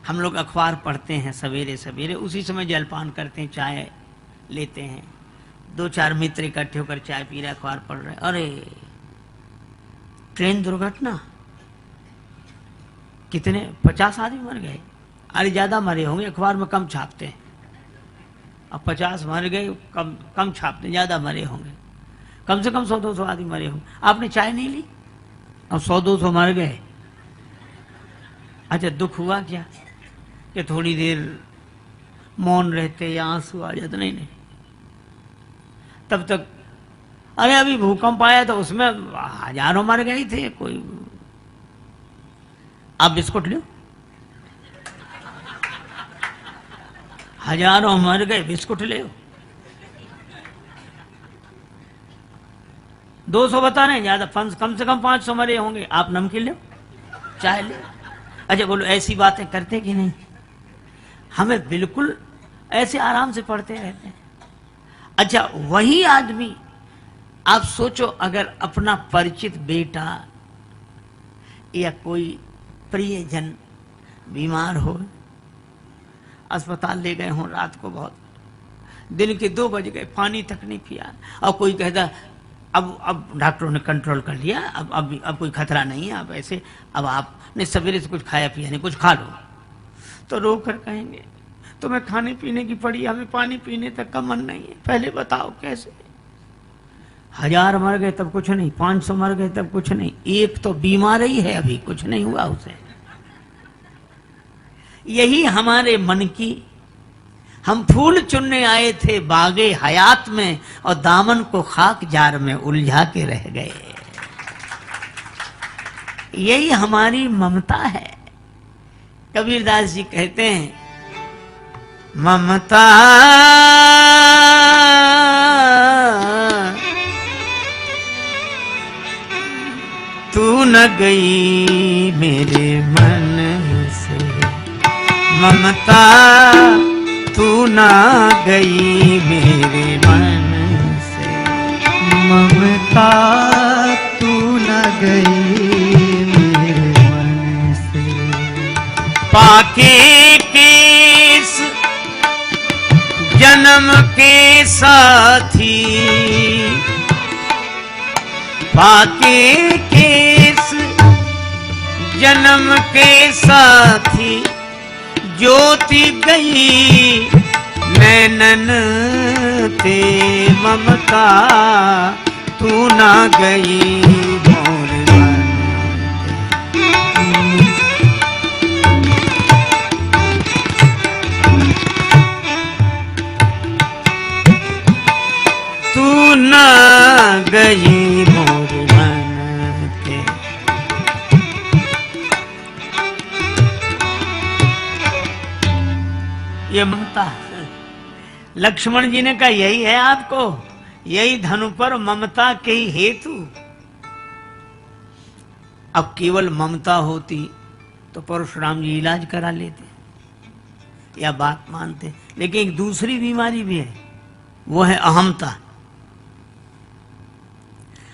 Speaker 1: हम लोग अखबार पढ़ते हैं सवेरे सवेरे, उसी समय जलपान करते हैं, चाय लेते हैं, 2-4 मित्र इकट्ठे होकर चाय पी रहे, अखबार पढ़ रहे, अरे ट्रेन दुर्घटना, कितने 50 आदमी मर गए। अरे ज्यादा मरे होंगे, अखबार में कम छापते हैं। अब 50 मर गए, कम छापते, ज्यादा मरे होंगे, कम से कम 100-200 आदमी मरे होंगे। आपने चाय नहीं ली, अब 100-200 मर गए। अच्छा दुख हुआ क्या? कि थोड़ी देर मौन रहते या आंसू आ जाते, नहीं नहीं। तब तक अरे अभी भूकंप आया तो उसमें हजारों मर गए थे, कोई आप बिस्कुट लो, हजारों मर गए, बिस्कुट ले। 200 बता रहे हैं, ज्यादा कम से कम 500 मरे होंगे, आप नमकीन लो, चाय ले। अच्छा बोलो, ऐसी बातें करते कि नहीं? हमें बिल्कुल ऐसे आराम से पढ़ते रहते हैं। अच्छा वही आदमी, आप सोचो अगर अपना परिचित बेटा या कोई प्रियजन बीमार हो, अस्पताल ले गए हों, रात को बहुत दिन के 2 बज गए, पानी तक नहीं पिया, और कोई कहता अब डॉक्टरों ने कंट्रोल कर लिया, अब कोई खतरा नहीं है, अब ऐसे, अब आपने सवेरे से कुछ खाया पिया नहीं, कुछ खा लो, तो रो कर कहेंगे तुम्हें खाने पीने की पड़ी, हमें पानी पीने तक का मन नहीं है, पहले बताओ कैसे। 1000 मर गए तब कुछ नहीं, 500 मर गए तब कुछ नहीं, एक तो बीमार ही है, अभी कुछ नहीं हुआ उसे। यही हमारे मन की, हम फूल चुनने आए थे बागे हयात में और दामन को खाक जार में उलझा के रह गए। यही हमारी ममता है। कबीरदास जी कहते हैं, ममता तू न गई मेरे मन से, ममता तू ना गई मेरे मन से,
Speaker 2: ममता तू न गई मेरे मन से।
Speaker 1: पाके केस जन्म के साथी, पाके केस जन्म के साथी, ज्योति गई नैनन ते, ममता तू ना गई मोर मन ते, तू ना गई मोर मन ते। ये ममता, लक्ष्मण जी ने कहा यही है आपको, यही धनु पर ममता के ही हेतु। अब केवल ममता होती तो परशुराम जी इलाज करा लेते या बात मानते, लेकिन एक दूसरी बीमारी भी है, वो है अहमता।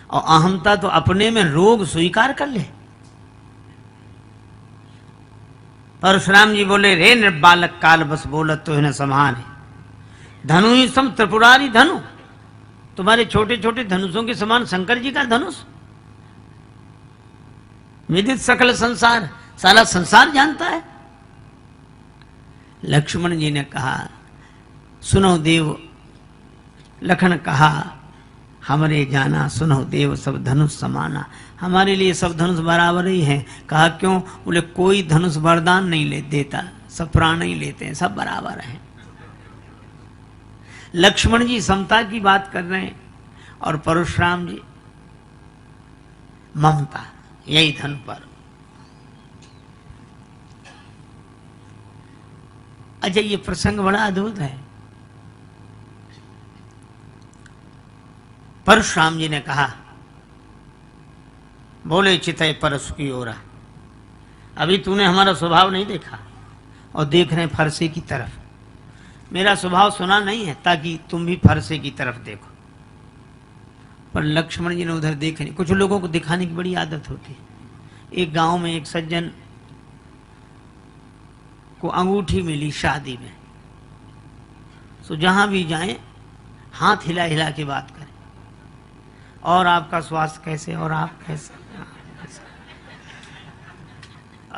Speaker 1: और अहमता तो अपने में रोग स्वीकार कर ले। परशुराम जी बोले, रे निर्बालक काल बस बोलत तो इन्हें संभाले, धनु ही सम त्रिपुरारी धनु, तुम्हारे छोटे छोटे धनुषों के समान शंकर जी का धनुष, विदित सकल संसार, सारा संसार जानता है। लक्ष्मण जी ने कहा, सुनो देव, लखन कहा हमरे जाना, सुनो देव सब धनुष समाना, हमारे लिए सब धनुष बराबर ही हैं। कहा क्यों? बोले कोई धनुष वरदान नहीं ले देता, सब प्राण ही लेते हैं, सब बराबर हैं। लक्ष्मण जी समता की बात कर रहे हैं और परशुराम जी ममता, यही धनु पर। अच्छा ये प्रसंग बड़ा अद्भुत है। परशुराम जी ने कहा, बोले चितय परसु की ओरा, अभी तूने हमारा स्वभाव नहीं देखा और देख रहे फरसे की तरफ। मेरा स्वभाव सुना नहीं है ताकि तुम भी फरसे की तरफ देखो। पर लक्ष्मण जी ने उधर देखे नहीं। कुछ लोगों को दिखाने की बड़ी आदत होती है। एक गांव में एक सज्जन को अंगूठी मिली शादी में, तो जहां भी जाएं हाथ हिला हिला के बात करें, और आपका स्वास्थ्य कैसे, और आप कैसे।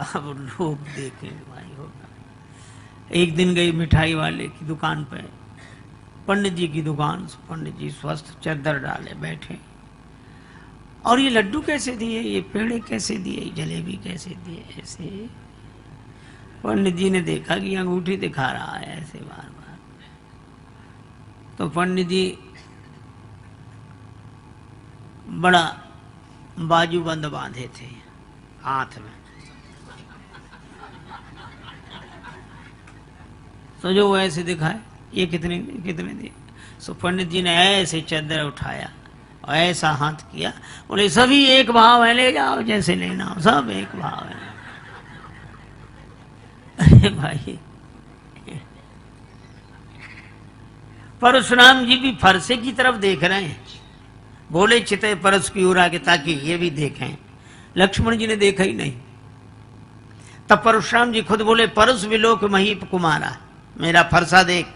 Speaker 1: अब लोग देखें भाई होगा। एक दिन गई मिठाई वाले की दुकान पे, पंडित जी की दुकान, पंडित जी स्वस्थ, चद्दर डाले बैठे, और ये लड्डू कैसे दिए, ये पेड़े कैसे दिए, जलेबी कैसे दिए, ऐसे पंडित जी ने देखा कि अंगूठी दिखा रहा है ऐसे बार बार, तो पंडित जी बड़ा बाजूबंद बांधे थे हाथ में, तो जो वो ऐसे दिखाए ये कितने दिए। सो पंडित जी ने ऐसे चादर उठाया और ऐसा हाथ किया, बोले सभी एक भाव है, ले जाओ जैसे लेना हो, सब एक भाव है। अरे भाई, परशुराम जी भी फरसे की तरफ देख रहे हैं, बोले चिते परस की ओर आगे ताकि ये भी देखें। लक्ष्मण जी ने देखा ही नहीं। तब परशुराम जी खुद बोले परस विलोक महीप कुमारा, मेरा फरसा देख।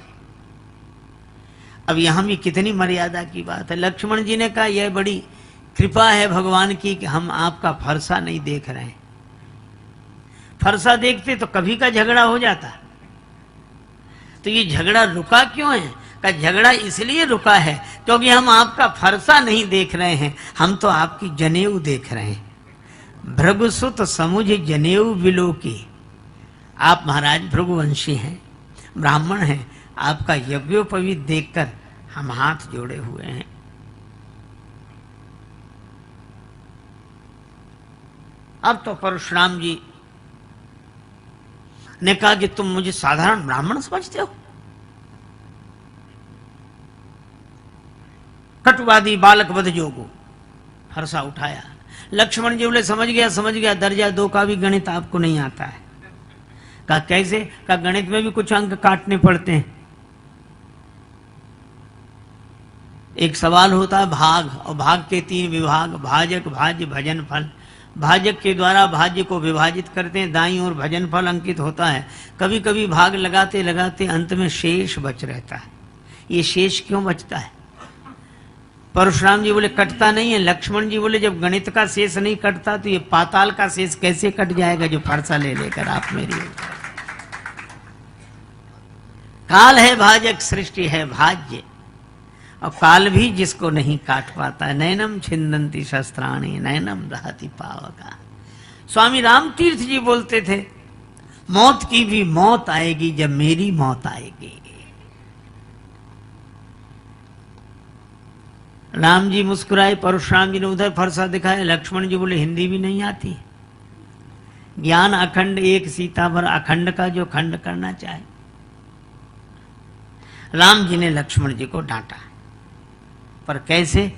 Speaker 1: अब यहां भी कितनी मर्यादा की बात है। लक्ष्मण जी ने कहा यह बड़ी कृपा है भगवान की कि हम आपका फरसा नहीं देख रहे हैं, फरसा देखते तो कभी का झगड़ा हो जाता। तो ये झगड़ा रुका क्यों है? का झगड़ा इसलिए रुका है क्योंकि हम आपका फरसा नहीं देख रहे हैं, हम तो आपकी जनेऊ देख रहे हैं। भृगुसुत समुझ जनेऊ विलोकी, आप महाराज भृगुवंशी हैं, ब्राह्मण हैं, आपका यज्ञोपवीत देखकर हम हाथ जोड़े हुए हैं। अब तो परशुराम जी ने कहा कि तुम मुझे साधारण ब्राह्मण समझते हो? कटुवादी बालक वध जोगो, फरसा उठाया। लक्ष्मण जी बोले समझ गया, दर्जा 2 का भी गणित आपको नहीं आता है। कहा कैसे? कहा गणित में भी कुछ अंक काटने पड़ते हैं। एक सवाल होता है भाग, और भाग के 3 विभाग, भाजक, भाज्य, भजन फल। भाजक के द्वारा भाज्य को विभाजित करते हैं, दाईं ओर भजन फल अंकित होता है। कभी कभी भाग लगाते लगाते अंत में शेष बच रहता है। ये शेष क्यों बचता है? परशुराम जी बोले कटता नहीं है। लक्ष्मण जी बोले जब गणित का शेष नहीं कटता तो ये पाताल का शेष कैसे कट जाएगा जो फरसा ले लेकर आप मेरी। काल है भाजक, सृष्टि है भाज्य, और काल भी जिसको नहीं काट पाता। नैनम छिंदंती शस्त्राणी नैनम रहती पावका। स्वामी राम तीर्थ जी बोलते थे मौत की भी मौत आएगी जब मेरी मौत आएगी। राम जी मुस्कुराए, परशुराम जी ने उधर फरसा दिखाया। लक्ष्मण जी बोले हिंदी भी नहीं आती, ज्ञान अखंड एक सीता भर, अखंड का जो खंड करना चाहे। राम जी ने लक्ष्मण जी को डांटा, पर कैसे?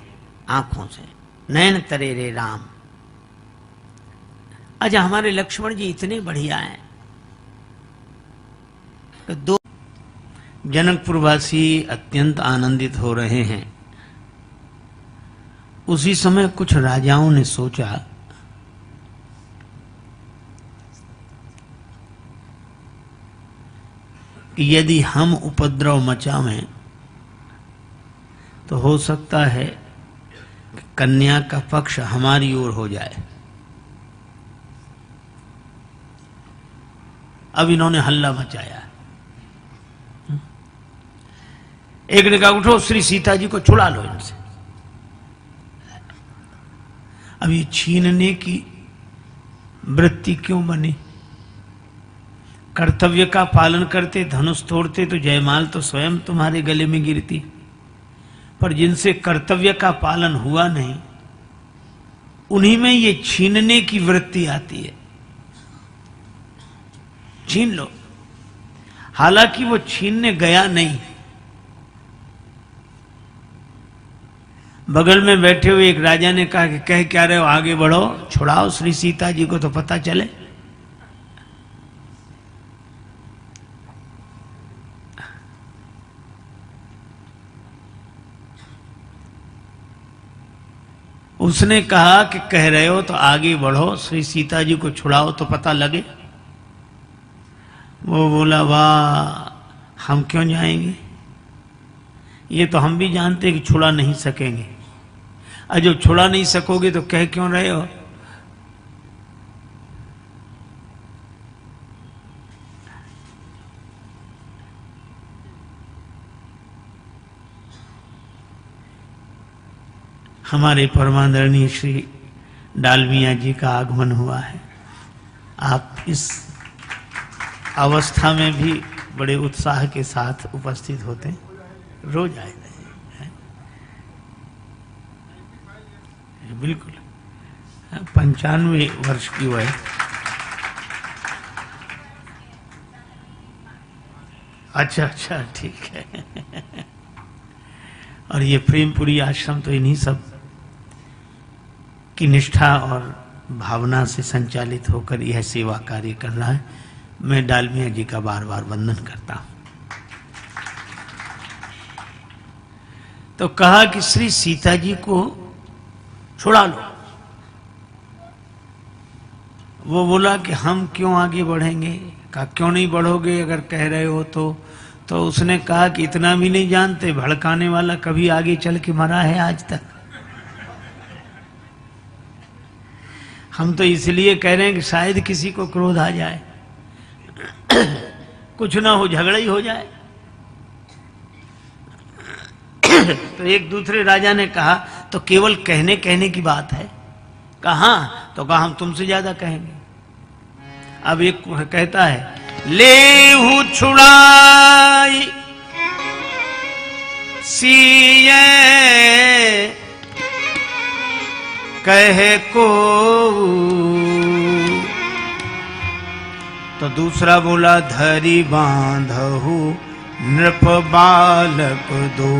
Speaker 1: आंखों से, नैन तरे रे राम। अच्छा, हमारे लक्ष्मण जी इतने बढ़िया हैं कि 2 जनकपुरवासी अत्यंत आनंदित हो रहे हैं। उसी समय कुछ राजाओं ने सोचा कि यदि हम उपद्रव मचावें तो हो सकता है कि कन्या का पक्ष हमारी ओर हो जाए। अब इन्होंने हल्ला मचाया। एक ने कहा उठो, श्री सीता जी को छुड़ा लो इनसे। अब ये छीनने की वृत्ति क्यों बनी? कर्तव्य का पालन करते, धनुष तोड़ते तो जयमाल तो स्वयं तुम्हारे गले में गिरती, पर जिनसे कर्तव्य का पालन हुआ नहीं उन्हीं में ये छीनने की वृत्ति आती है। छीन लो। हालांकि वो छीनने गया नहीं, बगल में बैठे हुए एक राजा ने कहा कि कह क्या रहे हो, आगे बढ़ो, छुड़ाओ श्री सीता जी को तो पता चले। उसने कहा कि कह रहे हो तो आगे बढ़ो, श्री सीता जी को छुड़ाओ तो पता लगे। वो बोला वाह, हम क्यों जाएंगे, ये तो हम भी जानते कि छुड़ा नहीं सकेंगे। और जब छुड़ा नहीं सकोगे तो कह क्यों रहे हो? हमारे परमादरणीय श्री डालमिया जी का आगमन हुआ है। आप इस अवस्था में भी बड़े उत्साह के साथ उपस्थित होते हैं, रोज आए रहे हैं। बिल्कुल 95 वर्ष की वह है। अच्छा अच्छा, ठीक है। और ये प्रेमपुरी आश्रम तो इन्हीं सब की निष्ठा और भावना से संचालित होकर यह सेवा कार्य कर रहा है। मैं डालमिया जी का बार बार वंदन करता हूं। तो कहा कि श्री सीता जी को छुड़ा लो। वो बोला कि हम क्यों आगे बढ़ेंगे। कहा क्यों नहीं बढ़ोगे अगर कह रहे हो तो उसने कहा कि इतना भी नहीं जानते, भड़काने वाला कभी आगे चल के मरा है आज तक। हम तो इसलिए कह रहे हैं कि शायद किसी को क्रोध आ जाए, कुछ ना हो, झगड़ा ही हो जाए। तो एक दूसरे राजा ने कहा तो केवल कहने कहने की बात है। कहा तो कहा हम तुमसे ज्यादा कहेंगे। अब एक कहता है लेहु छुड़ाई सीए कहे को, तो दूसरा बोला धरी बांधहु नृप बालक दो।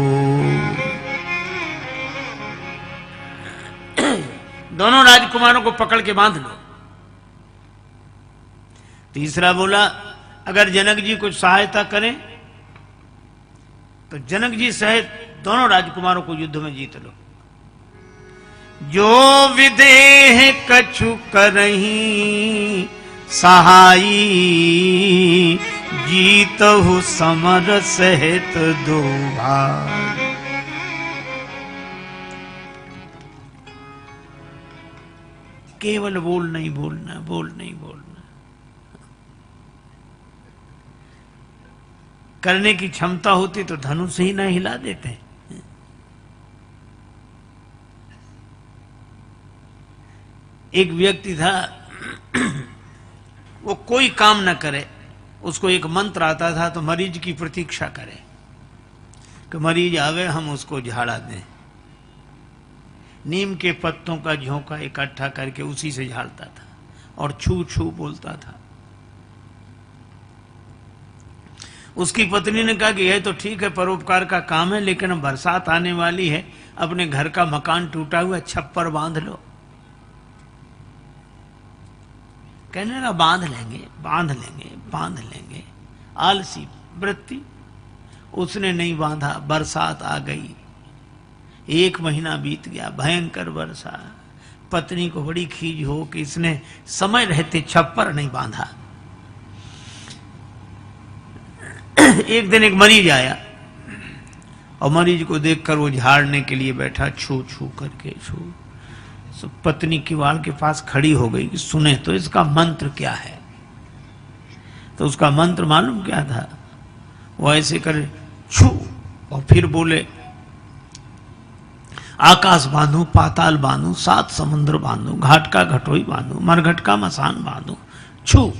Speaker 1: दोनों राजकुमारों को पकड़ के बांध लो। तीसरा बोला अगर जनक जी कुछ सहायता करें तो जनक जी सहित दोनों राजकुमारों को युद्ध में जीत लो। जो विदेह कछु करही सहाई, जीतहु समर सहित दो भाई। केवल बोल नहीं बोलना, बोल नहीं बोलना। करने की क्षमता होती तो धनुष ही ना हिला देते। एक व्यक्ति था, वो कोई काम न करे, उसको एक मंत्र आता था तो मरीज की प्रतीक्षा करे कि मरीज आवे हम उसको झाड़ा दें। नीम के पत्तों का झोंका इकट्ठा करके उसी से झाड़ता था और छू छू बोलता था। उसकी पत्नी ने कहा कि यह तो ठीक है, परोपकार का काम है, लेकिन बरसात आने वाली है, अपने घर का मकान टूटा हुआ, छप्पर बांध लो। कहने लगा बांध लेंगे बांध लेंगे बांध लेंगे, आलसी वृत्ति। उसने नहीं बांधा, बरसात आ गई। 1 महीना बीत गया, भयंकर वर्षा। पत्नी को बड़ी खीज हो कि इसने समय रहते छप्पर नहीं बांधा। एक दिन एक मरीज आया और मरीज को देखकर वो झाड़ने के लिए बैठा, छू छू करके छू। तो पत्नी किवाड़ के पास खड़ी हो गई कि सुने तो इसका मंत्र क्या है। तो उसका मंत्र मालूम क्या था? वो ऐसे करे छू और फिर बोले आकाश बांधू, पाताल बांधू, 7 समुद्र बांधू, घाट का घटोई बांधू, मरघट का मसान बांधू, छू।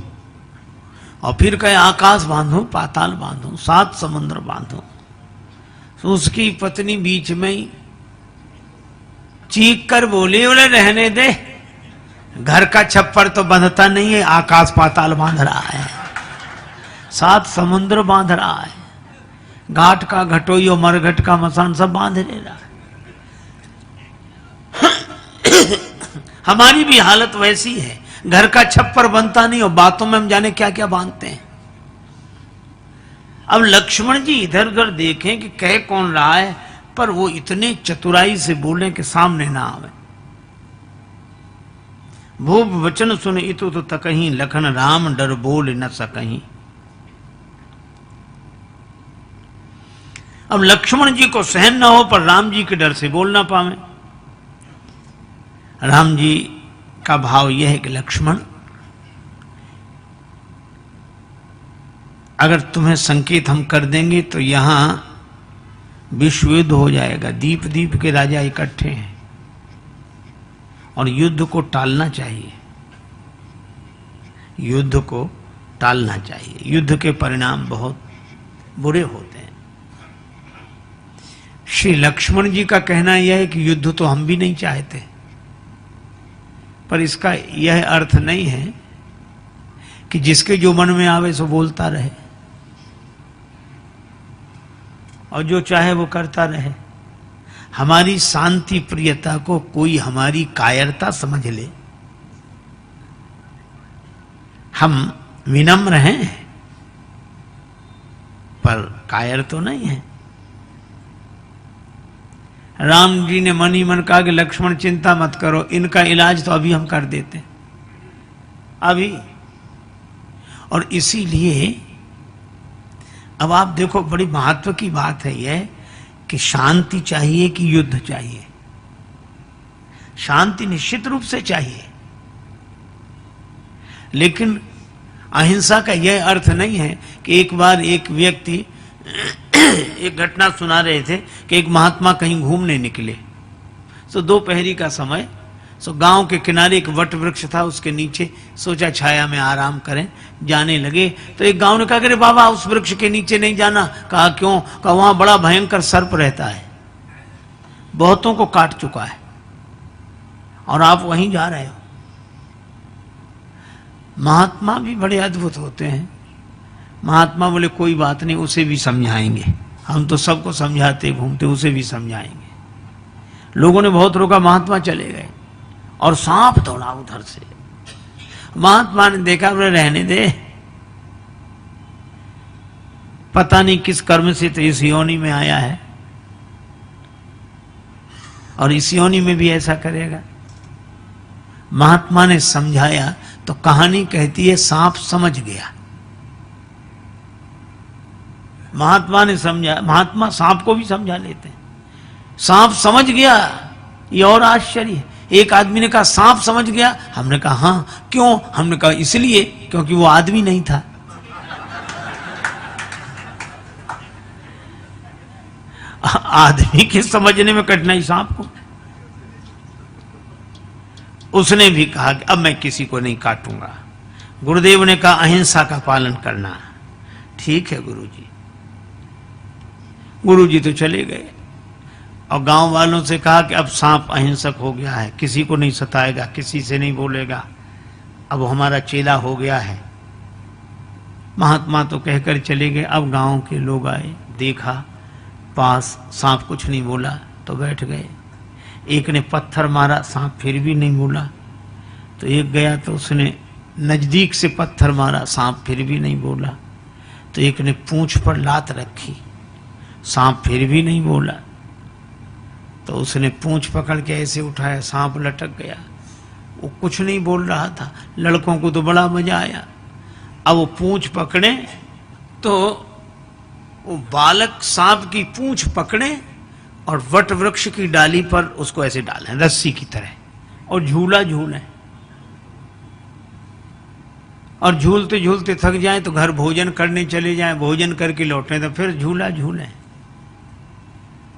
Speaker 1: और फिर कहे आकाश बांधो, पाताल बांधो, 7 समुद्र बांधो। तो उसकी पत्नी बीच में ही चीख कर बोली, बोले रहने दे, घर का छप्पर तो बंधता नहीं है, आकाश पाताल बांध रहा है, 7 समुद्र बांध रहा है, घाट का घटोई और मरघट का मसान सब बांध ले रहा है। हमारी भी हालत वैसी है, घर का छप्पर बनता नहीं और बातों में हम जाने क्या क्या बांधते हैं। अब लक्ष्मण जी इधर उधर देखें कि कह कौन रहा है, पर वो इतने चतुराई से बोले कि सामने ना आवे। भूप वचन सुन इतु तो तकहीं, लखन राम डर बोल न सकहीं। अब लक्ष्मण जी को सहन ना हो, पर राम जी के डर से बोल ना पावे। राम जी का भाव यह है कि लक्ष्मण, अगर तुम्हें संकेत हम कर देंगे तो यहां विश्व युद्ध हो जाएगा। दीप दीप के राजा इकट्ठे हैं और युद्ध को टालना चाहिए, युद्ध को टालना चाहिए। युद्ध के परिणाम बहुत बुरे होते हैं। श्री लक्ष्मण जी का कहना यह है कि युद्ध तो हम भी नहीं चाहते, पर इसका यह अर्थ नहीं है कि जिसके जो मन में आवे सो बोलता रहे और जो चाहे वो करता रहे। हमारी शांति प्रियता को कोई हमारी कायरता समझ ले। हम विनम्र हैं पर कायर तो नहीं है। राम जी ने मन ही मन कहा कि लक्ष्मण चिंता मत करो, इनका इलाज तो अभी हम कर देते हैं, अभी। और इसीलिए अब आप देखो, बड़ी महत्व की बात है यह कि शांति चाहिए कि युद्ध चाहिए। शांति निश्चित रूप से चाहिए, लेकिन अहिंसा का यह अर्थ नहीं है कि एक बार एक व्यक्ति एक घटना सुना रहे थे कि एक महात्मा कहीं घूमने निकले। सो दोपहरी का समय, सो गांव के किनारे एक वट वृक्ष था, उसके नीचे सोचा छाया में आराम करें। जाने लगे तो एक गांव ने कहा, अरे बाबा उस वृक्ष के नीचे नहीं जाना। कहा क्यों? कहा वहां बड़ा भयंकर सर्प रहता है, बहुतों को काट चुका है और आप वहीं जा रहे हो। महात्मा भी बड़े अद्भुत होते हैं। महात्मा बोले कोई बात नहीं, उसे भी समझाएंगे, हम तो सबको समझाते घूमते, उसे भी समझाएंगे। लोगों ने बहुत रोका, महात्मा चले गए और सांप दौड़ा उधर से। महात्मा ने देखा, बोले रहने दे, पता नहीं किस कर्म से तो इस योनि में आया है और इस योनि में भी ऐसा करेगा। महात्मा ने समझाया तो कहानी कहती है सांप समझ गया। महात्मा ने समझा, महात्मा सांप को भी समझा लेते हैं। सांप समझ गया, ये और आश्चर्य है। एक आदमी ने कहा सांप समझ गया। हमने कहा हाँ, क्यों? हमने कहा इसलिए क्योंकि वो आदमी नहीं था। आदमी के समझने में कठिनाई सांप को। उसने भी कहा कि अब मैं किसी को नहीं काटूंगा। गुरुदेव ने कहा अहिंसा का पालन करना। ठीक है गुरुजी। गुरुजी तो चले गए और गांव वालों से कहा कि अब सांप अहिंसक हो गया है, किसी को नहीं सताएगा, किसी से नहीं बोलेगा, अब हमारा चेला हो गया है। महात्मा तो कहकर चले गए। अब गांव के लोग आए, देखा पास सांप कुछ नहीं बोला तो बैठ गए। एक ने पत्थर मारा, सांप फिर भी नहीं बोला। तो एक गया तो उसने नजदीक से पत्थर मारा, सांप फिर भी नहीं बोला। तो एक ने पूंछ पर लात रखी, सांप फिर भी नहीं बोला। तो उसने पूंछ पकड़ के ऐसे उठाया, सांप लटक गया। वो कुछ नहीं बोल रहा था। लड़कों को तो बड़ा मजा आया। अब वो पूंछ पकड़े तो वो बालक सांप की पूंछ पकड़े और वट वृक्ष की डाली पर उसको ऐसे डालें रस्सी की तरह और झूला झूलें। और झूलते झूलते थक जाएं तो घर भोजन करने चले जाएं, भोजन करके लौटें तो फिर झूला झूलें।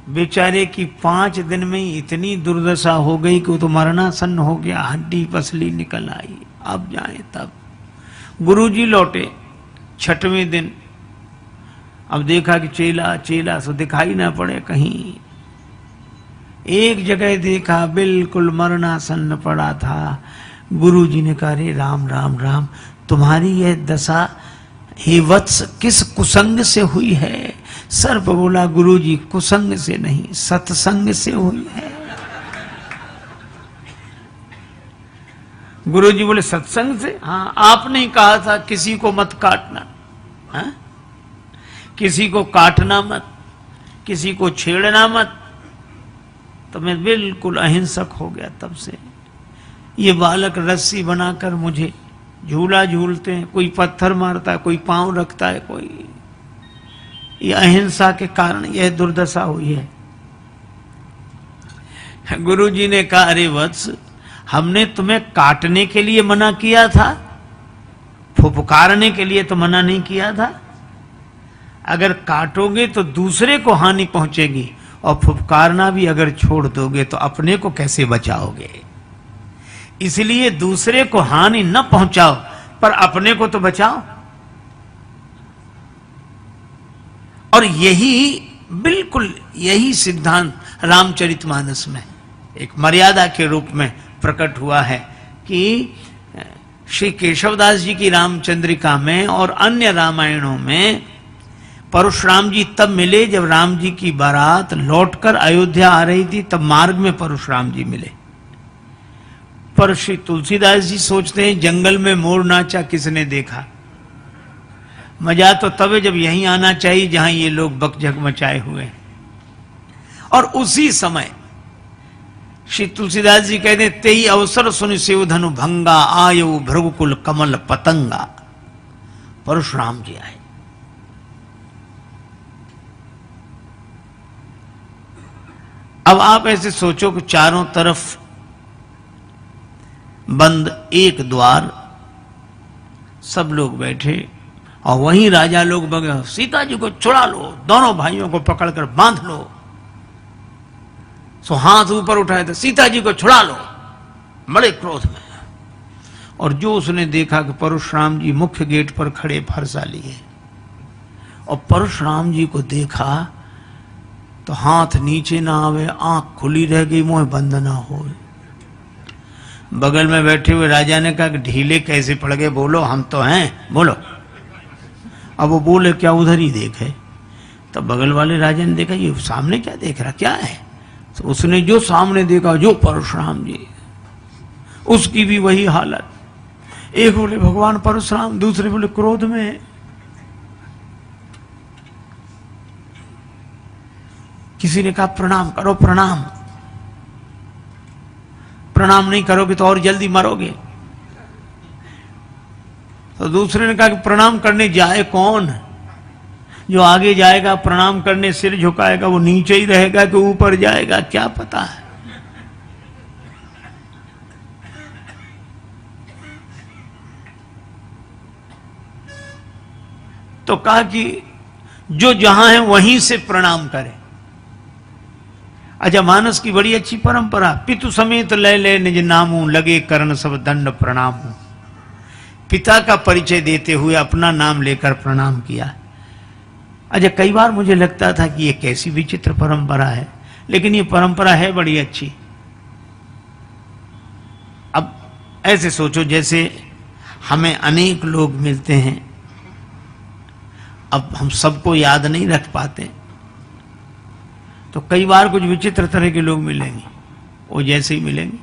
Speaker 1: बेचारे की 5 दिन में ही इतनी दुर्दशा हो गई कि वो तो मरणासन्न हो गया, हड्डी पसली निकल आई। अब जाएं तब। गुरुजी लौटे 6वें दिन। अब देखा कि चेला चेला सो दिखाई ना पड़े कहीं। एक जगह देखा बिल्कुल मरणासन्न पड़ा था। गुरुजी ने कहा रे राम राम राम, तुम्हारी यह दशा हे वत्स किस कुसंग से हुई है? सर्प बोला गुरुजी कुसंग से नहीं, सत्संग से हुई है। गुरुजी बोले सत्संग से? हाँ, आपने ही कहा था किसी को मत काटना। हाँ? किसी को काटना मत, किसी को छेड़ना मत। तो मैं बिल्कुल अहिंसक हो गया तब से। ये बालक रस्सी बनाकर मुझे झूला झूलते हैं, कोई पत्थर मारता है, कोई पांव रखता है, कोई। ये अहिंसा के कारण यह दुर्दशा हुई है। गुरुजी ने कहा अरे वत्स, हमने तुम्हें काटने के लिए मना किया था, फुफकारने के लिए तो मना नहीं किया था। अगर काटोगे तो दूसरे को हानि पहुंचेगी और फुफकारना भी अगर छोड़ दोगे तो अपने को कैसे बचाओगे? इसलिए दूसरे को हानि न पहुंचाओ पर अपने को तो बचाओ। और यही बिल्कुल यही सिद्धांत रामचरितमानस में एक मर्यादा के रूप में प्रकट हुआ है कि श्री केशवदास जी की रामचंद्रिका में और अन्य रामायणों में परशुराम जी तब मिले जब राम जी की बारात लौटकर अयोध्या आ रही थी, तब मार्ग में परशुराम जी मिले। पर श्री तुलसीदास जी सोचते हैं जंगल में मोर नाचा किसने देखा। मजा तो तब है जब यहीं आना चाहिए जहां ये लोग बकझक मचाए हुए हैं। और उसी समय श्री तुलसीदास जी कहते हैं तेई अवसर सुन शिव धनु भंगा आयु भृगुकुल कमल पतंगा। परशुराम जी आए। अब आप ऐसे सोचो कि चारों तरफ बंद एक द्वार, सब लोग बैठे और वहीं राजा लोग बगे सीता जी को छुड़ा लो, दोनों भाइयों को पकड़कर बांध लो। सो हाथ ऊपर उठाए तो सीता जी को छुड़ा लो, बड़े क्रोध में। और जो उसने देखा कि परशुराम जी मुख्य गेट पर खड़े फरसा लिए और परशुराम जी को देखा तो हाथ नीचे ना आवे, आंख खुली रह गई, मुंह बंद ना हो। बगल में बैठे हुए राजा ने कहा कि ढीले कैसे पड़ गए, बोलो हम तो हैं, बोलो। अब वो बोले क्या, उधर ही देखे। तब बगल वाले राजा ने देखा ये सामने क्या देख रहा, क्या है। तो उसने जो सामने देखा, जो परशुराम जी, उसकी भी वही हालत। एक बोले भगवान परशुराम, दूसरे बोले क्रोध में। किसी ने कहा प्रणाम करो, प्रणाम। प्रणाम नहीं करोगे तो और जल्दी मरोगे। तो दूसरे ने कहा कि प्रणाम करने जाए कौन, जो आगे जाएगा प्रणाम करने सिर झुकाएगा वो नीचे ही रहेगा कि ऊपर जाएगा, क्या पता है। तो कहा कि जो जहां है वहीं से प्रणाम करे। अच्छा, मानस की बड़ी अच्छी परंपरा, पितु समेत ले ले निज नामू लगे करण सब दंड प्रणाम। पिता का परिचय देते हुए अपना नाम लेकर प्रणाम किया। अच्छा, कई बार मुझे लगता था कि ये कैसी विचित्र परंपरा है, लेकिन ये परंपरा है बड़ी अच्छी। अब ऐसे सोचो जैसे हमें अनेक लोग मिलते हैं, अब हम सबको याद नहीं रख पाते, तो कई बार कुछ विचित्र तरह के लोग मिलेंगे, वो जैसे ही मिलेंगे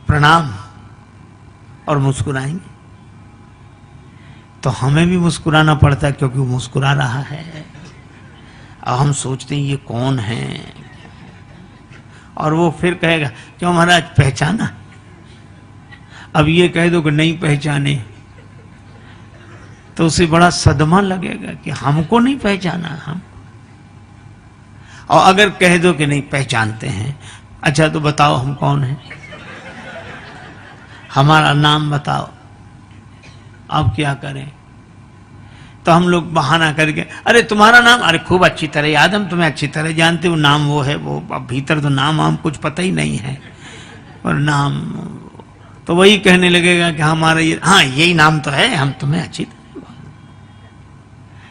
Speaker 1: प्रणाम और मुस्कुराएंगे, तो हमें भी मुस्कुराना पड़ता है क्योंकि वो मुस्कुरा रहा है। अब हम सोचते हैं ये कौन है, और वो फिर कहेगा क्यों महाराज पहचाना। अब ये कह दो कि नहीं पहचाने तो उसे बड़ा सदमा लगेगा कि हमको नहीं पहचाना हम। और अगर कह दो कि नहीं पहचानते हैं, अच्छा तो बताओ हम कौन हैं, हमारा नाम बताओ। अब क्या करें, तो हम लोग बहाना करके अरे तुम्हारा नाम, अरे खूब अच्छी तरह याद, हम तुम्हें अच्छी तरह जानते हो, नाम वो है वो। अब भीतर तो नाम हम कुछ पता ही नहीं है, और नाम तो वही कहने लगेगा कि हमारा ये, हाँ यही नाम तो है, हम तुम्हें अच्छी तरह।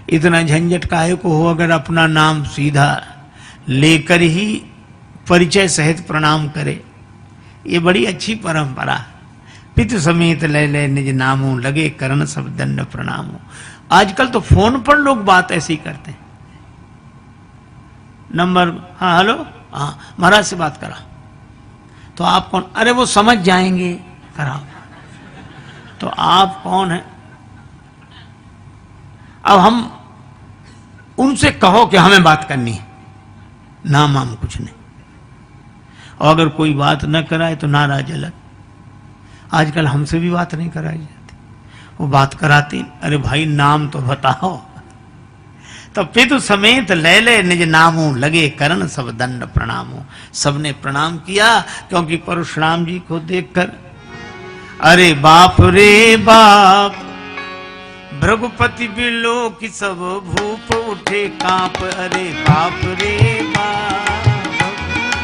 Speaker 1: इतना झंझट काहे को हो, अगर अपना नाम सीधा लेकर ही परिचय सहित प्रणाम करे। ये बड़ी अच्छी परंपरा। पितु समेत ले ले निज नामो लगे करण सब दंड प्रणामो। आजकल तो फोन पर लोग बात ऐसी करते हैं, नंबर, हाँ हेलो, हाँ महाराज से बात करा, तो आप कौन, अरे वो समझ जाएंगे, कराओ। तो आप कौन है। अब हम उनसे कहो कि हमें बात करनी है, नाम हम कुछ नहीं। और अगर कोई बात न कराए तो नाराज अलग। आजकल हमसे भी बात नहीं कराई जाती, वो बात कराती, अरे भाई नाम तो बताओ। तो पितु समेत ले ले निज नामो लगे करण सब दंड प्रणामो। सबने प्रणाम किया क्योंकि परशुराम जी को देखकर, अरे बाप रे बाप, भृगुपति बिलो की सब भूप उठे कांप। अरे बाप रे बाप,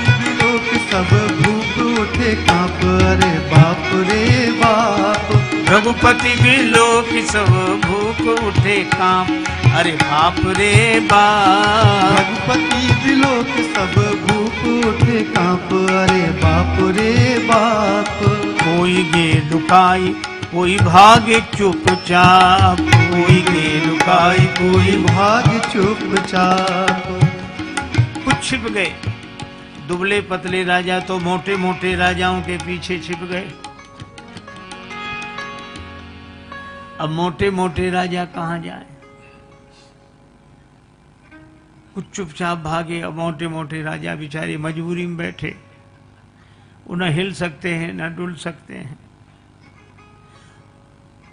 Speaker 2: बिलो की सब भूप उठे कांप। अरे बाप रे बाप,
Speaker 1: रघुपति बिलोक सब भूख उठे काम। अरे बाप रे बाप,
Speaker 2: रघुपति बिलोक सब भूख उठे कांप। अरे बाप रे बाप,
Speaker 1: कोई गे लुकाई कोई भागे चुपचाप। कोई गे लुकाई कोई
Speaker 2: भाग चुपचाप।
Speaker 1: कुछ छिप गए। दुबले पतले राजा तो मोटे मोटे राजाओं के पीछे छिप गए। अब मोटे मोटे राजा कहां जाए? कुछ चुपचाप भागे। अब मोटे मोटे राजा बेचारे मजबूरी में बैठे, वो न हिल सकते हैं न डुल सकते हैं।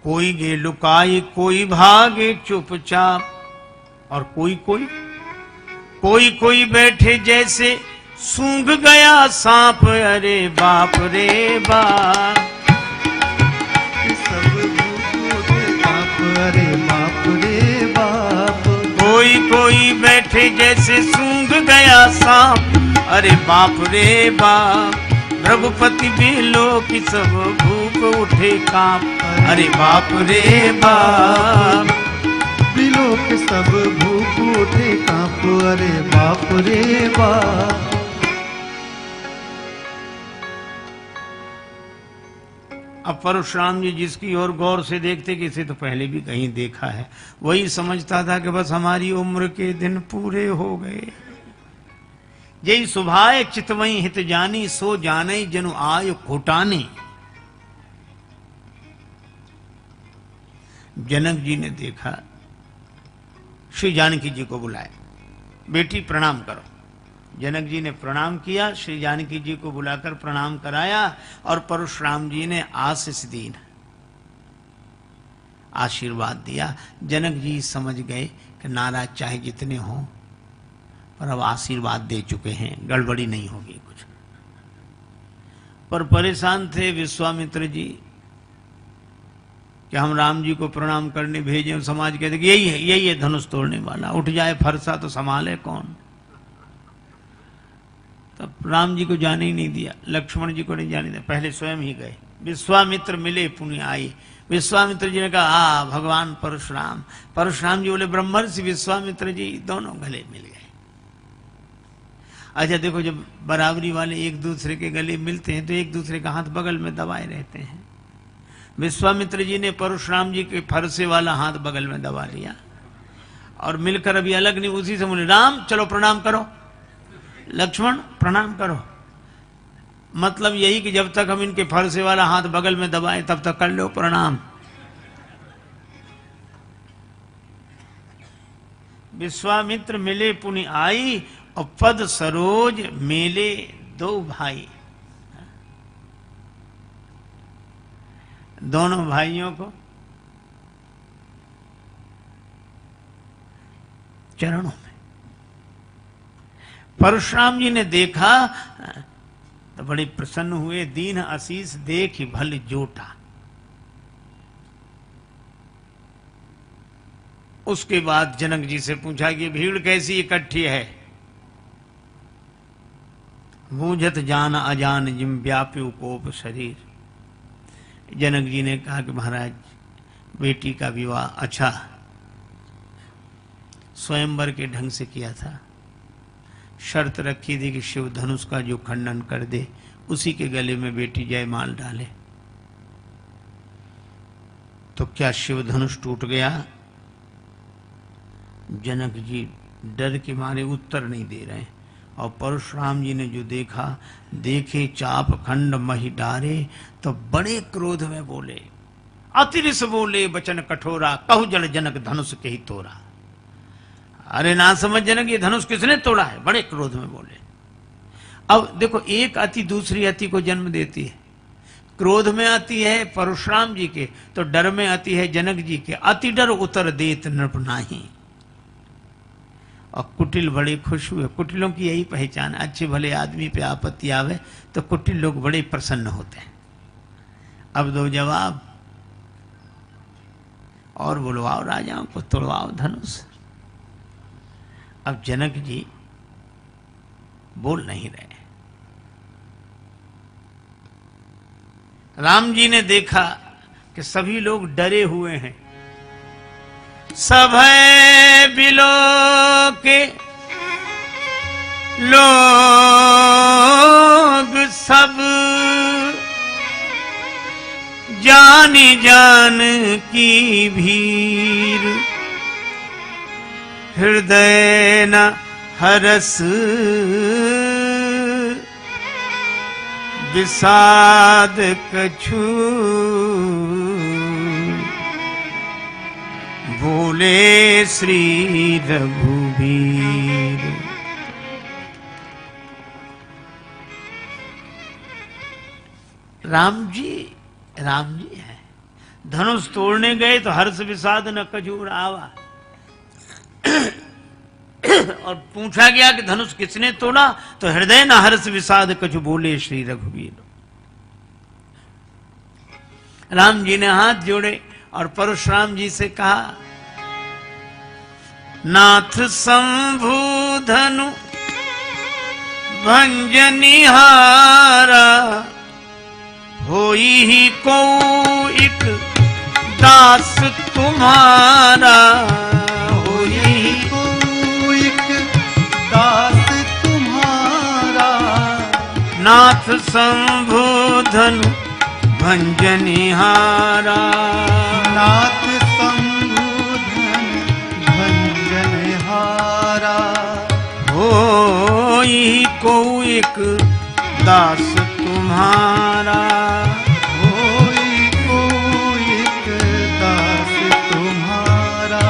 Speaker 1: कोई गे लुकाई कोई भागे चुपचाप, और कोई बैठे जैसे सूंघ गया सांप। अरे बाप रे बाप,
Speaker 2: सब भूख उठे कांप। अरे बाप रे बाप,
Speaker 1: कोई बैठे जैसे सूंघ गया सांप। अरे बाप रे बाप, रघुपति बिलोक सब भूख उठे कांप। अरे बाप रे बाप,
Speaker 2: बिलोक सब भूख उठे कांप। अरे बाप रे बाप,
Speaker 1: अब परशुराम जी जिसकी ओर गौर से देखते कि इसे तो पहले भी कहीं देखा है, वही समझता था कि बस हमारी उम्र के दिन पूरे हो गए। जय सुभाए चितवई हित जानी, सो जाने जनु आय खोटानी। जनक जी ने देखा, श्री जानकी जी को बुलाए, बेटी प्रणाम करो। जनक जी ने प्रणाम किया, श्री जानकी जी को बुलाकर प्रणाम कराया और परशुराम जी ने आशीष दी, आशीर्वाद दिया। जनक जी समझ गए कि नाराज चाहे जितने हों पर अब आशीर्वाद दे चुके हैं, गड़बड़ी नहीं होगी कुछ। पर परेशान थे विश्वामित्र जी कि हम राम जी को प्रणाम करने भेजे, समाज कहते कि यही है धनुष तोड़ने वाला, उठ जाए फरसा तो संभाले कौन। तब राम जी को जाने ही नहीं दिया, लक्ष्मण जी को नहीं जाने दिया, पहले स्वयं ही गए। विश्वामित्र मिले पुण्य आई। विश्वामित्र जी ने कहा भगवान परशुराम। परशुराम जी बोले ब्रह्मर्षि विश्वामित्र जी, दोनों गले मिल गए। अच्छा देखो, जब बराबरी वाले एक दूसरे के गले मिलते हैं तो एक दूसरे का हाथ बगल में दबाए रहते हैं। विश्वामित्र जी ने परशुराम जी के फरसे वाला हाथ बगल में दबा लिया और मिलकर अभी अलग नहीं, उसी से बोले राम चलो प्रणाम करो, लक्ष्मण प्रणाम करो। मतलब यही कि जब तक हम इनके फरसे वाला हाथ बगल में दबाएं तब तक कर लो प्रणाम। विश्वामित्र मिले पुनि आई और पद सरोज मेले दो भाई। दोनों भाइयों को चरणों में परशुराम जी ने देखा तो बड़े प्रसन्न हुए। दीन आशीष देख भल जोटा। उसके बाद जनक जी से पूछा कि भीड़ कैसी इकट्ठी है। बूझत जान अजान जिम व्याप्यु कोप शरीर। जनक जी ने कहा कि महाराज बेटी का विवाह अच्छा स्वयंवर के ढंग से किया था। शर्त रखी थी कि शिव धनुष का जो खंडन कर दे उसी के गले में बेटी जयमाल डाले। तो क्या शिव धनुष टूट गया? जनक जी डर के मारे उत्तर नहीं दे रहे। और परशुराम जी ने जो देखा, देखे चाप खंड मही डारे, तो बड़े क्रोध में बोले, अतिरिस बोले वचन कठोरा, कहु जल जनक धनुष के ही तोड़ा। अरे ना समझ जनक, ये धनुष किसने तोड़ा है? बड़े क्रोध में बोले। अब देखो, एक अति दूसरी अति को जन्म देती है। क्रोध में अति है परशुराम जी के, तो डर में अति है जनक जी के। अति डर उतर देत नृप नाही। और कुटिल बड़े खुश हुए। कुटिलों की यही पहचान, अच्छे भले आदमी पे आपत्ति आवे तो कुटिल लोग बड़े प्रसन्न होते हैं। अब दो जवाब, और बुलवाओ राजाओं को, तोड़वाओ धनुष। अब जनक जी बोल नहीं रहे। राम जी ने देखा कि सभी लोग डरे हुए हैं। सभय बिलो के लोग सब जानी जान की भीर, हृदय न हरस विषाद कछु, बोले श्री रघुवीर। राम जी है, धनुष तोड़ने गए तो हर्ष विषाद न कछु आवा। और पूछा गया कि धनुष किसने तोड़ा, तो हृदय न हर्ष विषाद कछु, बोले श्री रघुवीर। राम जी ने हाथ जोड़े और परशुराम जी से कहा, नाथ शंभु धनु भंजनिहारा, होई ही को एक दास तुम्हारा,
Speaker 2: होई ही को एक दास तुम्हारा।
Speaker 1: नाथ शंभु धनु भंजनिहारा,
Speaker 2: नाथ शंभुधन भंजनहारा।
Speaker 1: होई को एक दास तुम्हारा,
Speaker 2: होई को एक दास तुम्हारा।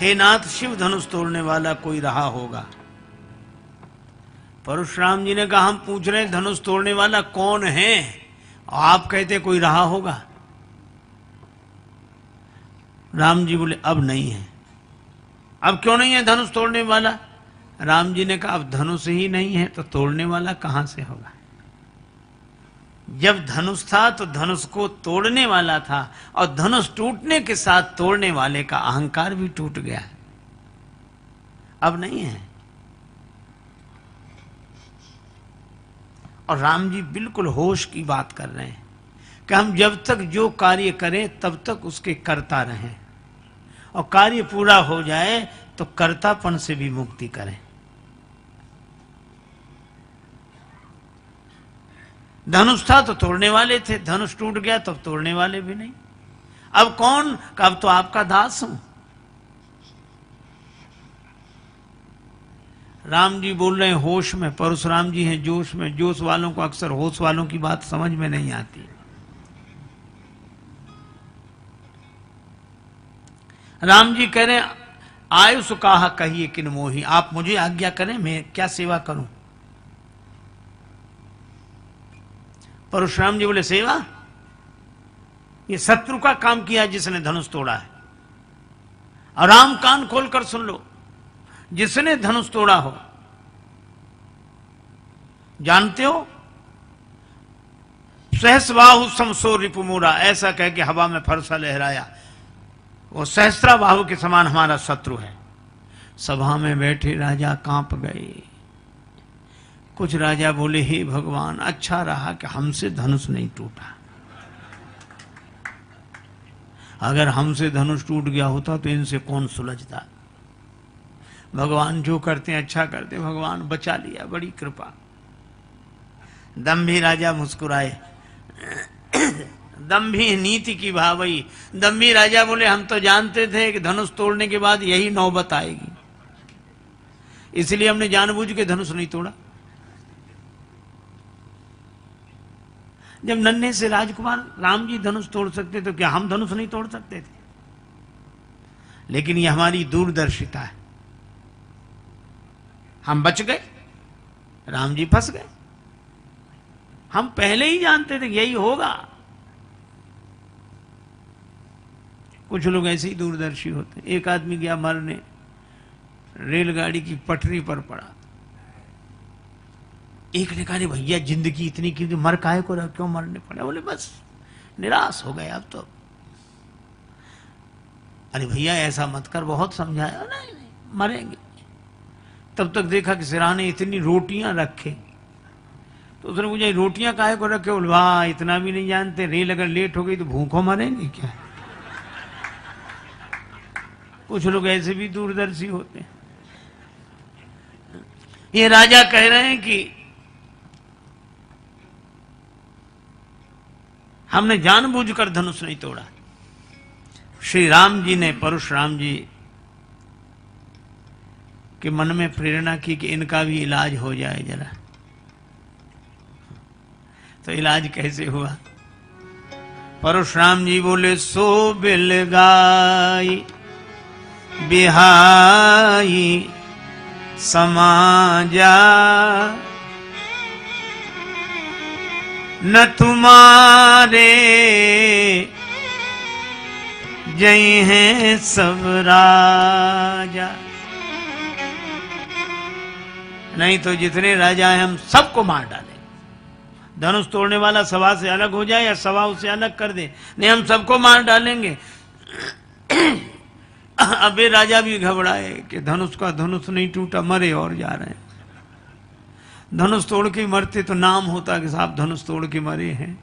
Speaker 1: हे नाथ, शिव धनुष तोड़ने वाला कोई रहा होगा। परशुराम जी ने कहा, हम पूछ रहे हैं धनुष तोड़ने वाला कौन है, आप कहते कोई रहा होगा। राम जी बोले, अब नहीं है। अब क्यों नहीं है धनुष तोड़ने वाला? राम जी ने कहा, अब धनुष ही नहीं है तो तोड़ने वाला कहां से होगा। जब धनुष था तो धनुष को तोड़ने वाला था, और धनुष टूटने के साथ तोड़ने वाले का अहंकार भी टूट गया है। अब नहीं है। और राम जी बिल्कुल होश की बात कर रहे हैं कि हम जब तक जो कार्य करें तब तक उसके करता रहें, और कार्य पूरा हो जाए तो कर्तापन से भी मुक्ति करें। धनुष था तो तोड़ने वाले थे, धनुष टूट गया तब तोड़ने वाले भी नहीं। अब कौन? अब तो आपका दास हूं। राम जी बोल रहे हैं होश में, परशुराम जी हैं जोश में। जोश वालों को अक्सर होश वालों की बात समझ में नहीं आती। राम जी कह रहे हैं, आयुष कहा कहिए किन मोही, आप मुझे आज्ञा करें, मैं क्या सेवा करूं। परशुराम जी बोले, सेवा? ये शत्रु का काम किया जिसने धनुष तोड़ा है। और राम कान खोलकर सुन लो, जिसने धनुष तोड़ा हो, जानते हो, सहस्रबाहु समसो रिपुमूरा, ऐसा कह के हवा में फरसा लहराया, वो सहस्राबाहु के समान हमारा शत्रु है। सभा में बैठे राजा कांप गए। कुछ राजा बोले, हे भगवान, अच्छा रहा कि हमसे धनुष नहीं टूटा। अगर हमसे धनुष टूट गया होता तो इनसे कौन सुलझता। भगवान जो करते हैं अच्छा करते हैं, भगवान बचा लिया, बड़ी कृपा। दंभी राजा मुस्कुराए। दंभी नीति की भावई। दंभी राजा बोले, हम तो जानते थे कि धनुष तोड़ने के बाद यही नौबत आएगी, इसलिए हमने जानबूझ के धनुष नहीं तोड़ा। जब नन्हे से राजकुमार राम जी धनुष तोड़ सकते तो क्या हम धनुष नहीं तोड़ सकते थे? लेकिन ये हमारी दूरदर्शिता है। हम बच गए, राम जी फंस गए। हम पहले ही जानते थे यही होगा। कुछ लोग ऐसे ही दूरदर्शी होते हैं। एक आदमी गया मरने, रेलगाड़ी की पटरी पर पड़ा। एक ने कहा, भैया जिंदगी इतनी की मर काहे को रहा, क्यों मरने पड़ा? बोले बस निराश हो गए अब तो। अरे भैया ऐसा मत कर, बहुत समझाया। नहीं मरेंगे। तब तक देखा कि सिराने इतनी रोटियां रखे, तो उसने पूछा रोटियां काहे को रखे? बोले वाह इतना भी नहीं जानते, रेल अगर लेट हो गई तो भूखों मरेंगे क्या? कुछ लोग ऐसे भी दूरदर्शी होते हैं। ये राजा कह रहे हैं कि हमने जानबूझकर धनुष नहीं तोड़ा। श्री राम जी ने परशुराम जी के मन में प्रेरणा की कि इनका भी इलाज हो जाए जरा। तो इलाज कैसे हुआ? परशुराम जी बोले सो बिलगाई बिहाई समाजा न तुम्हारे जय हैं सब राजा। नहीं तो जितने राजा हैं हम सबको मार डालें। धनुष तोड़ने वाला सभा से अलग हो जाए या सभा उसे अलग कर दे, नहीं हम सबको मार डालेंगे। अब ये राजा भी घबराए कि धनुष का धनुष नहीं टूटा, मरे और जा रहे हैं। धनुष तोड़ के मरते तो नाम होता कि साहब धनुष तोड़ के मरे हैं।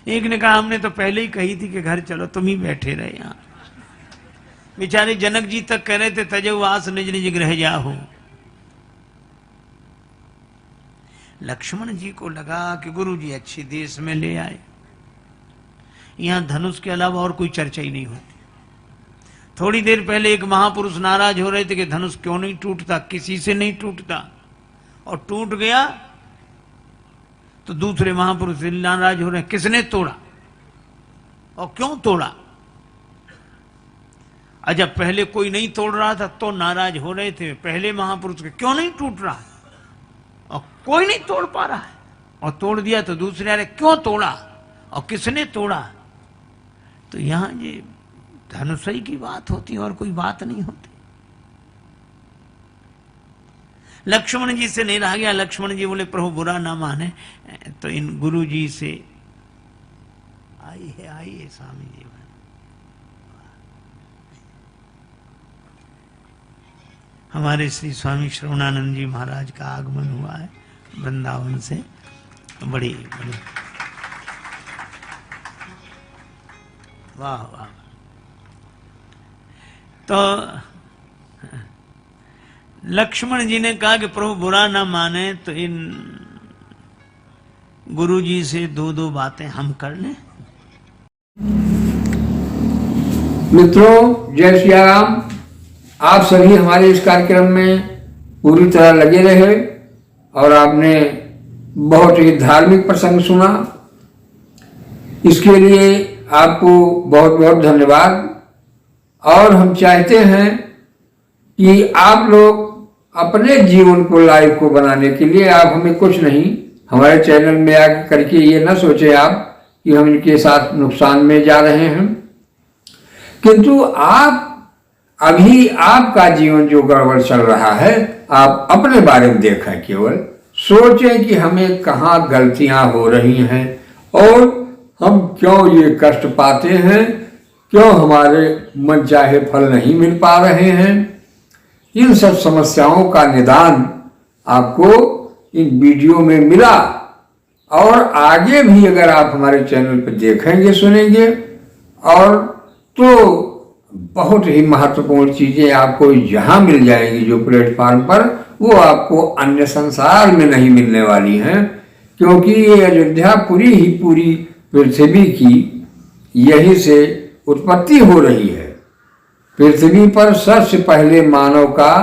Speaker 1: एक ने कहा हमने तो पहले ही कही थी कि घर चलो, तुम ही बैठे रहे यहां। बेचारे जनक जी तक कह रहे थे तजवास निज निज गृह जाहो। लक्ष्मण जी को लगा कि गुरु जी अच्छे देश में ले आए, यहां धनुष के अलावा और कोई चर्चा ही नहीं होती। थोड़ी देर पहले एक महापुरुष नाराज हो रहे थे कि धनुष क्यों नहीं टूटता, किसी से नहीं टूटता, और टूट गया तो दूसरे महापुरुष नाराज हो रहे हैं किसने तोड़ा और क्यों तोड़ा। जब पहले कोई नहीं तोड़ रहा था तो नाराज हो रहे थे पहले महापुरुष के, क्यों नहीं टूट रहा और कोई नहीं तोड़ पा रहा है, और तोड़ दिया तो दूसरे अरे क्यों तोड़ा और किसने तोड़ा। तो यहां ये धनुषई की बात होती है और कोई बात नहीं होती। लक्ष्मण जी से नहीं रहा गया। लक्ष्मण जी बोले प्रभु बुरा ना माने तो इन गुरु जी से आइए स्वामी जी। हमारे श्री स्वामी श्रवणानंद जी महाराज का आगमन हुआ है वृंदावन से। बड़ी वाह वाह। तो लक्ष्मण जी ने कहा कि प्रभु बुरा ना माने तो इन गुरु जी से दो दो बातें हम कर लें।
Speaker 3: मित्रों जय सिया राम। आप सभी हमारे इस कार्यक्रम में पूरी तरह लगे रहे और आपने बहुत ही धार्मिक प्रसंग सुना। इसके लिए आपको बहुत बहुत धन्यवाद। और हम चाहते हैं कि आप लोग अपने जीवन को लाइव को बनाने के लिए आप हमें कुछ नहीं हमारे चैनल में आकर करके ये ना सोचे आप कि हम इनके साथ नुकसान में जा रहे हैं, किंतु आप अभी आपका जीवन जो गड़बड़ चल रहा है आप अपने बारे में देखें, केवल सोचें कि हमें कहाँ गलतियां हो रही हैं और हम क्यों ये कष्ट पाते हैं, क्यों हमारे मनचाहे फल नहीं मिल पा रहे हैं। इन सब समस्याओं का निदान आपको इन वीडियो में मिला और आगे भी अगर आप हमारे चैनल पर देखेंगे सुनेंगे और तो बहुत ही महत्वपूर्ण चीजें आपको यहाँ मिल जाएंगी जो प्लेटफार्म पर वो आपको अन्य संसार में नहीं मिलने वाली हैं, क्योंकि ये अयोध्या पूरी ही पूरी पृथ्वी की यही से उत्पत्ति हो रही है। पृथ्वी पर सबसे पहले मानव का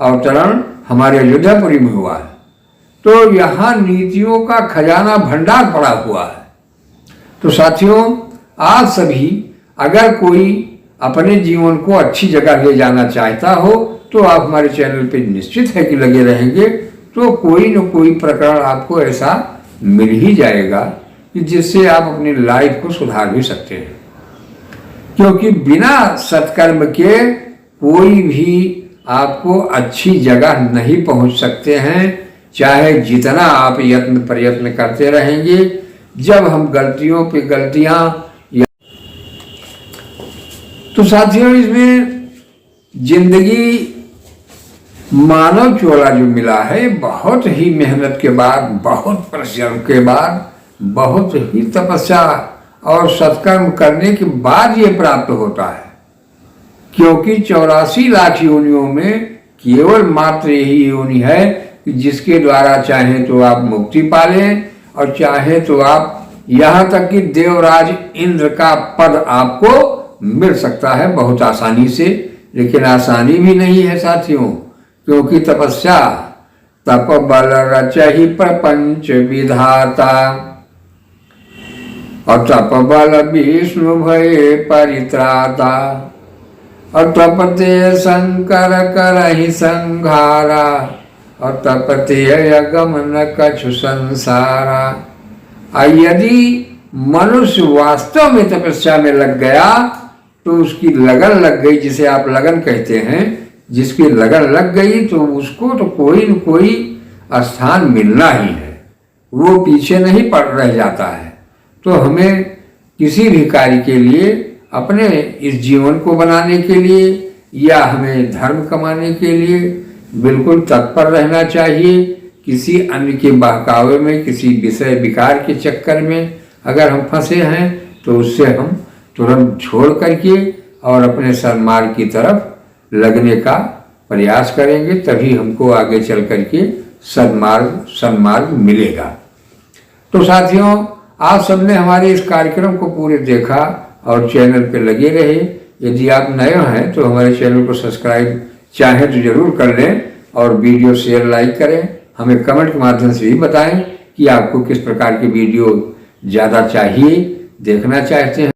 Speaker 3: अवतरण हमारे अयोध्यापुरी में हुआ है, तो यहाँ नीतियों का खजाना भंडार पड़ा हुआ है। तो साथियों आप सभी अगर कोई अपने जीवन को अच्छी जगह ले जाना चाहता हो तो आप हमारे चैनल पे निश्चित है कि लगे रहेंगे तो कोई न कोई प्रकरण आपको ऐसा मिल ही जाएगा कि जिससे आप अपनी लाइफ को सुधार भी सकते हैं। क्योंकि बिना सत्कर्म के कोई भी आपको अच्छी जगह नहीं पहुंच सकते हैं, चाहे जितना आप यत्न प्रयत्न करते रहेंगे। जब हम गलतियों पे गलतियां तो साथियों इसमें जिंदगी मानव चोला जो मिला है बहुत ही मेहनत के बाद, बहुत परिश्रम के बाद, बहुत ही तपस्या और सत्कर्म करने के बाद ये प्राप्त होता है। क्योंकि 84 लाख योनियों में केवल मात्र यही योनि है कि जिसके द्वारा चाहे तो आप मुक्ति पालें और चाहे तो आप यहाँ तक कि देवराज इंद्र का पद आपको मिल सकता है बहुत आसानी से। लेकिन आसानी भी नहीं है साथियों, क्योंकि तपस्या तप बल रचहि प्रपंच विधाता और तप बल विष्णु भय परित्राता और तपते शंकर करहि संघारा और तपते अगमन कछु संसारा। यदि मनुष्य वास्तव में तपस्या में लग गया तो उसकी लगन लग गई, जिसे आप लगन कहते हैं, जिसकी लगन लग गई तो उसको तो कोई न कोई स्थान मिलना ही है, वो पीछे नहीं पड़ रह जाता है। तो हमें किसी भी कार्य के लिए, अपने इस जीवन को बनाने के लिए या हमें धर्म कमाने के लिए बिल्कुल तत्पर रहना चाहिए। किसी अन्य के बहकावे में, किसी विषय विकार के चक्कर में अगर हम फंसे हैं तो उससे हम तुरंत छोड़ करके और अपने सन्मार्ग की तरफ लगने का प्रयास करेंगे, तभी हमको आगे चल करके सन्मार्ग मिलेगा। तो साथियों, आप सबने हमारे इस कार्यक्रम को पूरे देखा और चैनल पे लगे रहे। यदि आप नए हैं तो हमारे चैनल को सब्सक्राइब चाहें तो जरूर कर लें और वीडियो शेयर लाइक करें। हमें कमेंट के माध्यम से भी बताएं कि आपको किस प्रकार की वीडियो ज़्यादा चाहिए, देखना चाहते हैं।